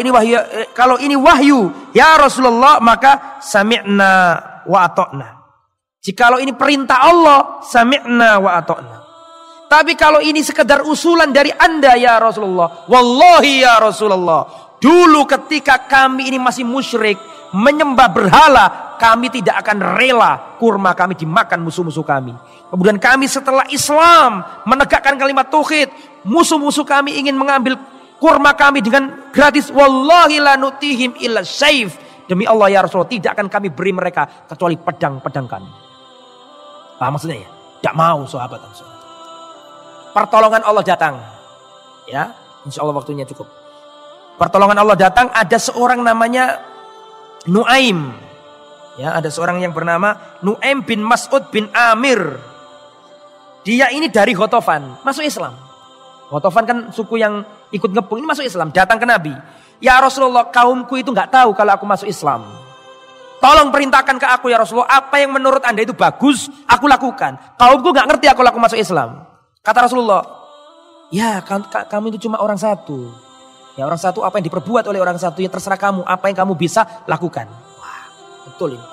S1: ini wahyu ya Rasulullah, maka sami'na wa ata'na. Jikalau ini perintah Allah, sami'na wa ata'na. Tapi kalau ini sekedar usulan dari Anda ya Rasulullah, wallahi ya Rasulullah, Dulu ketika kami ini masih musyrik, menyembah berhala, kami tidak akan rela kurma kami dimakan musuh-musuh kami. Kemudian kami setelah Islam menegakkan kalimat tauhid, musuh-musuh kami ingin mengambil kurma kami dengan gratis. Wallahi la nutihim illa sayf. Demi Allah ya Rasulullah, tidak akan kami beri mereka kecuali pedang-pedang kami. Paham maksudnya ya? Tidak mau sahabat. Pertolongan Allah datang. Ya, insya Allah waktunya cukup. Pertolongan Allah datang, ada seorang namanya Nuaim. Ya, ada seorang yang bernama Nuaim bin Mas'ud bin Amir. Dia ini dari Ghatafan, masuk Islam. Ghatafan kan suku yang ikut ngepung, ini masuk Islam, datang ke Nabi. Ya Rasulullah, kaumku itu nggak tahu kalau aku masuk Islam. Tolong perintahkan ke aku ya Rasulullah, apa yang menurut Anda itu bagus, aku lakukan. Kaumku nggak ngerti aku masuk Islam. Kata Rasulullah, ya kamu itu cuma orang satu. Ya orang satu, apa yang diperbuat oleh orang satu ya terserah kamu, apa yang kamu bisa lakukan. Wah, betul ini.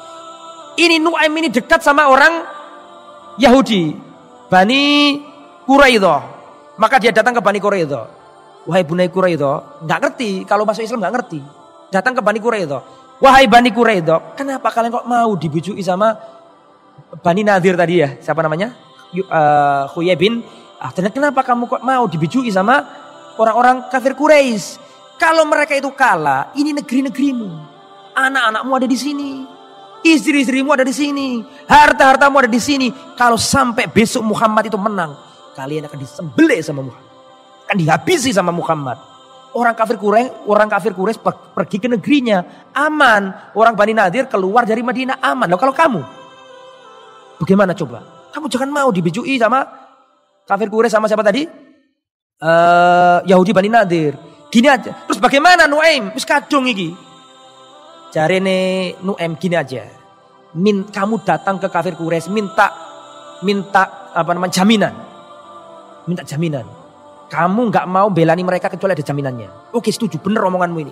S1: Ini Nuaim ini dekat sama orang Yahudi, Bani Quraidah. Maka dia datang ke Bani Quraidah. Wahai Bani Quraidah, nggak ngerti kalau masuk Islam, nggak ngerti. Datang ke Bani Quraidah. Wahai Bani Quraidah, kenapa kalian kok mau dibujuki sama Bani Nadir tadi ya? Siapa namanya? Khuyai bin. Dan kenapa kamu kok mau dibujuki sama orang-orang kafir Quraisy? Kalau mereka itu kalah, ini negeri-negerimu. Anak-anakmu ada di sini. Istri-istrimu ada di sini. Harta-hartamu ada di sini. Kalau sampai besok Muhammad itu menang, kalian akan disembelih sama Muhammad. Akan dihabisi sama Muhammad. Orang kafir Quraisy pergi ke negerinya, aman. Orang Bani Nadir keluar dari Madinah, aman. Loh kalau kamu, bagaimana coba? Kamu jangan mau dibijui sama kafir Quraisy, sama siapa tadi? Yahudi Bani Nadir. Gini aja. Terus bagaimana Nuaim? Wis kadung iki. Jarene Nuaim gini aja. Kamu datang ke kafir Quraisy minta jaminan. Minta jaminan. Kamu nggak mau belani mereka kecuali ada jaminannya. Oke, setuju, bener omonganmu ini.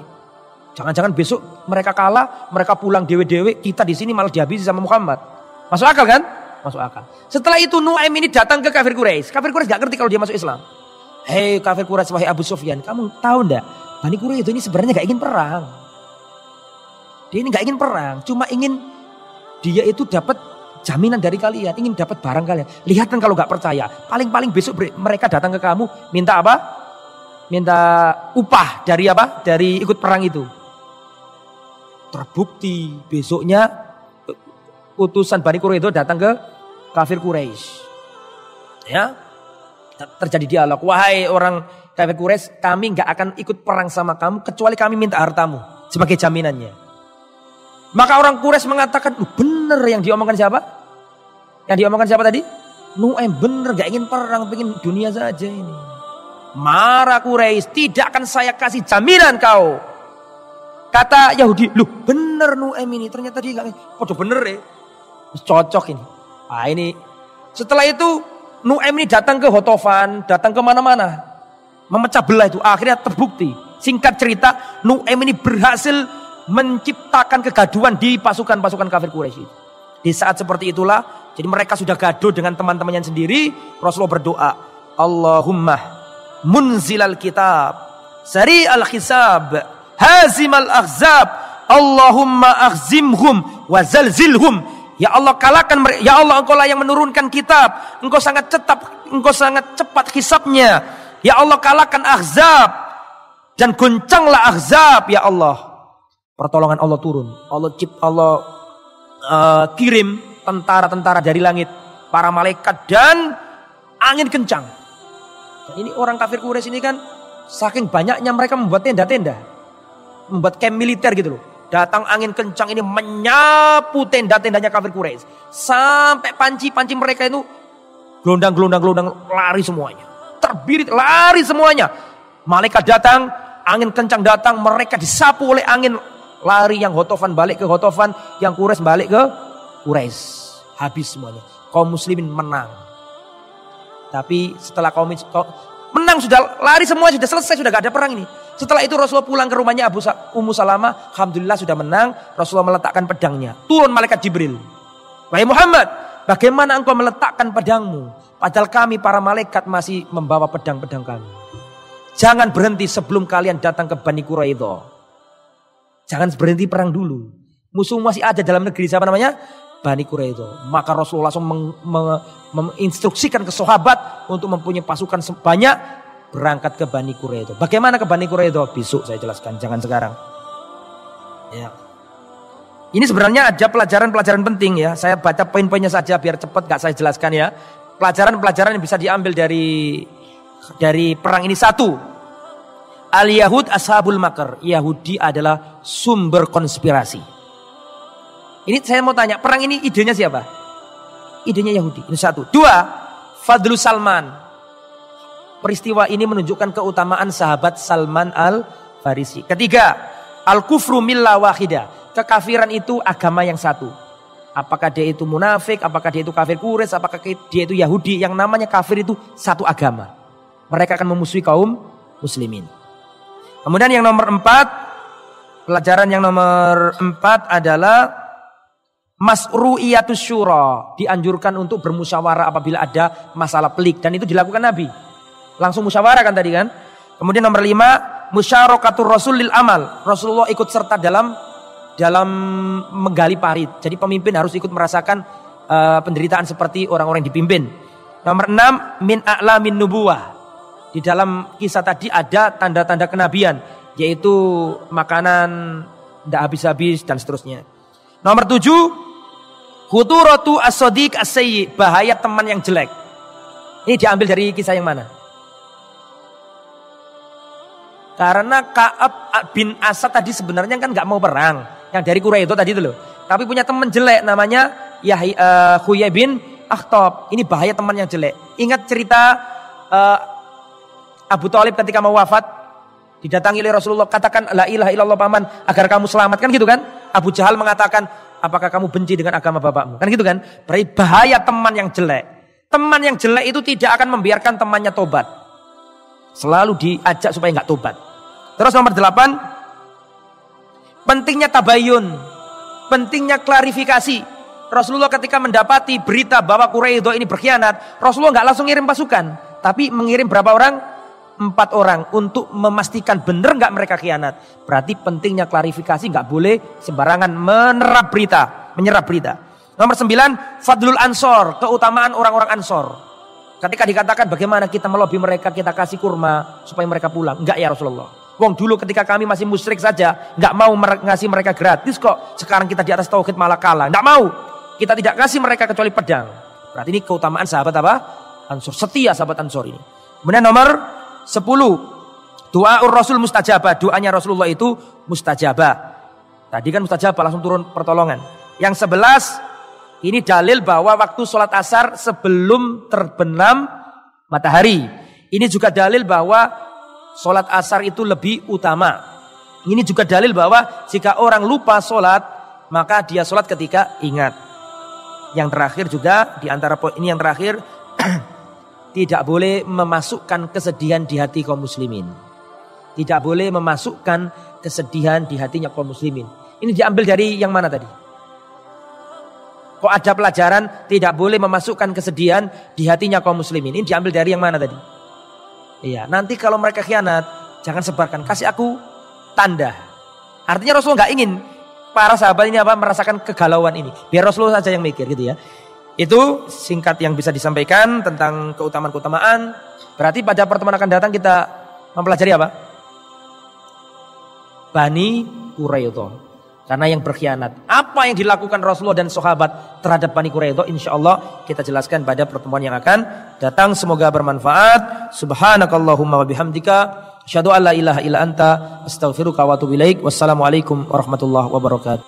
S1: Jangan-jangan besok mereka kalah, mereka pulang dewe-dewe, kita di sini malah dihabisi sama Muhammad. Masuk akal kan? Masuk akal. Setelah itu Nuaim ini datang ke kafir Quraisy. Kafir Quraisy nggak ngerti kalau dia masuk Islam. Hei kafir Quraisy, wahai Abu Sufyan, kamu tahu enggak? Bani Quraisy itu ini sebenarnya gak ingin perang. Dia ini gak ingin perang, cuma ingin dia itu dapat jaminan dari kalian, ingin dapat barang kalian. Lihat kan kalau gak percaya, paling-paling besok mereka datang ke kamu, minta apa? Minta upah dari apa? Dari ikut perang itu. Terbukti besoknya utusan Bani Quraisy itu datang ke kafir Quraisy. Ya. Terjadi dialog, wahai orang kafir Quraisy, kami nggak akan ikut perang sama kamu kecuali kami minta hartamu sebagai jaminannya. Maka orang Quraisy mengatakan, bener yang diomongkan siapa? Yang diomongkan siapa tadi? Nuaim, bener nggak ingin perang, pengen dunia saja ini. Marah Quraisy, tidak akan saya kasih jaminan kau. Kata Yahudi, bener Nuaim ini, ternyata dia nggak, podo bener ya, cocok ini. Ah ini, setelah itu Nuaim ini datang ke Ghatafan, datang ke mana-mana, memecah belah itu. Akhirnya terbukti. Singkat cerita, Nuaim ini berhasil menciptakan kegaduhan di pasukan-pasukan kafir Quraisy. Di saat seperti itulah, jadi mereka sudah gaduh dengan teman-temannya sendiri. Rasulullah berdoa, Allahumma munzilal kitab, sari'al hisab, hazimal ahzab, Allahumma akhzimhum wa zalzilhum. Ya Allah kalahkan mereka. Ya Allah, Engkau lah yang menurunkan kitab. Engkau sangat cepat hisabnya. Ya Allah kalahkan Ahzab dan goncanglah Ahzab ya Allah. Pertolongan Allah turun. Allah kirim tentara-tentara dari langit, para malaikat dan angin kencang. Dan ini orang kafir Quraisy ini kan saking banyaknya mereka membuat tenda-tenda, membuat camp militer gitu loh. Datang angin kencang ini menyapu tenda-tendanya kafir Quraisy. Sampai panci-panci mereka itu gelondang lari semuanya. Terbirit lari semuanya. Malaikat datang, angin kencang datang, mereka disapu oleh angin. Lari yang Ghatafan balik ke Ghatafan, yang Quraisy balik ke Quraisy. Habis semuanya. Kaum muslimin menang. Tapi setelah kaum menang, sudah lari semua, sudah selesai, sudah gak ada perang ini. Setelah itu Rasulullah pulang ke rumahnya Ummu Salamah. Alhamdulillah sudah menang. Rasulullah meletakkan pedangnya. Turun malaikat Jibril. Wahai Muhammad, bagaimana engkau meletakkan pedangmu? Padahal kami para malaikat masih membawa pedang-pedang kami. Jangan berhenti sebelum kalian datang ke Bani Quraidah. Jangan berhenti perang dulu. Musuh masih ada dalam negeri, siapa namanya? Bani Quraidah. Maka Rasulullah langsung menginstruksikan ke sahabat untuk mempunyai pasukan sebanyak berangkat ke Bani Quraidah. Bagaimana ke Bani Quraidah? Besok saya jelaskan, jangan sekarang. Ya. Ini sebenarnya ada pelajaran-pelajaran penting ya. Saya baca poin-poinnya saja biar cepat, gak saya jelaskan ya. Pelajaran-pelajaran yang bisa diambil dari perang ini. Satu, al-Yahud ashabul makar. Yahudi adalah sumber konspirasi. Ini saya mau tanya, perang ini idenya siapa? Idenya Yahudi. Ini satu. Dua, Fadlu Salman. Peristiwa ini menunjukkan keutamaan sahabat Salman al-Farisi. Ketiga, al-kufru millah wahidah. Kekafiran itu agama yang satu. Apakah dia itu munafik, apakah dia itu kafir Quraisy, apakah dia itu Yahudi. Yang namanya kafir itu satu agama. Mereka akan memusuhi kaum muslimin. Kemudian yang nomor 4, pelajaran yang nomor 4 adalah masru'iyatus syura, dianjurkan untuk bermusyawarah apabila ada masalah pelik, dan itu dilakukan Nabi. Langsung musyawarah kan tadi kan. Kemudian nomor 5, musyarakatur rasul lil amal. Rasulullah ikut serta dalam menggali parit. Jadi pemimpin harus ikut merasakan penderitaan seperti orang-orang yang dipimpin. Nomor 6, min a'lamin nubuwah. Di dalam kisah tadi ada tanda-tanda kenabian, yaitu makanan tidak habis-habis dan seterusnya. Nomor 7, khuturatu as-sadiq as-sayyi, bahaya teman yang jelek. Ini diambil dari kisah yang mana? Karena Ka'ab bin Asad tadi sebenarnya kan nggak mau perang, yang dari Quraisy tadi itu loh. Tapi punya teman jelek namanya Huyai bin Akhtab. Ini bahaya teman yang jelek. Ingat cerita Abu Thalib ketika mau wafat, didatangi oleh Rasulullah, katakan la ilaha illallah paman agar kamu selamat, kan gitu kan? Abu Jahal mengatakan, apakah kamu benci dengan agama bapakmu? Kan gitu kan? Berarti bahaya teman yang jelek. Teman yang jelek itu tidak akan membiarkan temannya tobat. Selalu diajak supaya nggak tobat. Terus nomor 8, pentingnya tabayun, pentingnya klarifikasi. Rasulullah ketika mendapati berita bahwa Quraisy ini berkhianat, Rasulullah nggak langsung ngirim pasukan, tapi mengirim berapa orang? 4 orang untuk memastikan benar nggak mereka khianat. Berarti pentingnya klarifikasi, nggak boleh sembarangan menyerap berita. Nomor 9, fadlul ansor, keutamaan orang-orang ansor. Ketika dikatakan bagaimana kita melobi mereka, kita kasih kurma supaya mereka pulang. Enggak ya Rasulullah. Wong dulu ketika kami masih musyrik saja, nggak mau ngasih mereka gratis kok. Sekarang kita di atas tauhid malah kalah. Nggak mau. Kita tidak kasih mereka kecuali pedang. Berarti ini keutamaan sahabat apa? Ansor. Setia sahabat ansor ini. Kemudian nomor 10, doaur Rasul mustajabah. Doanya Rasulullah itu mustajabah. Tadi kan mustajabah, langsung turun pertolongan. Yang 11, ini dalil bahwa waktu sholat asar sebelum terbenam matahari. Ini juga dalil bahwa sholat asar itu lebih utama. Ini juga dalil bahwa jika orang lupa sholat, maka dia sholat ketika ingat. Yang terakhir juga, di antara poin ini yang terakhir, tidak boleh memasukkan kesedihan di hati kaum muslimin. Tidak boleh memasukkan kesedihan di hatinya kaum muslimin. Ini diambil dari yang mana tadi? Kok ada pelajaran tidak boleh memasukkan kesedihan di hatinya kaum muslimin? Ini diambil dari yang mana tadi? Iya, nanti kalau mereka khianat, jangan sebarkan, kasih aku tanda. Artinya Rasulullah nggak ingin para sahabat ini merasakan kegalauan ini. Biar Rasulullah saja yang mikir gitu ya. Itu singkat yang bisa disampaikan tentang keutamaan-keutamaan. Berarti pada pertemuan akan datang kita mempelajari apa? Bani Quraidah. Karena yang berkhianat. Apa yang dilakukan Rasulullah dan sahabat terhadap Bani Quraidah, insyaallah kita jelaskan pada pertemuan yang akan datang. Semoga bermanfaat. Subhanakallahumma wa bihamdika asyhadu an la ilaha illa anta astaghfiruka wa atubu ilaik. Wassalamualaikum warahmatullahi wabarakatuh.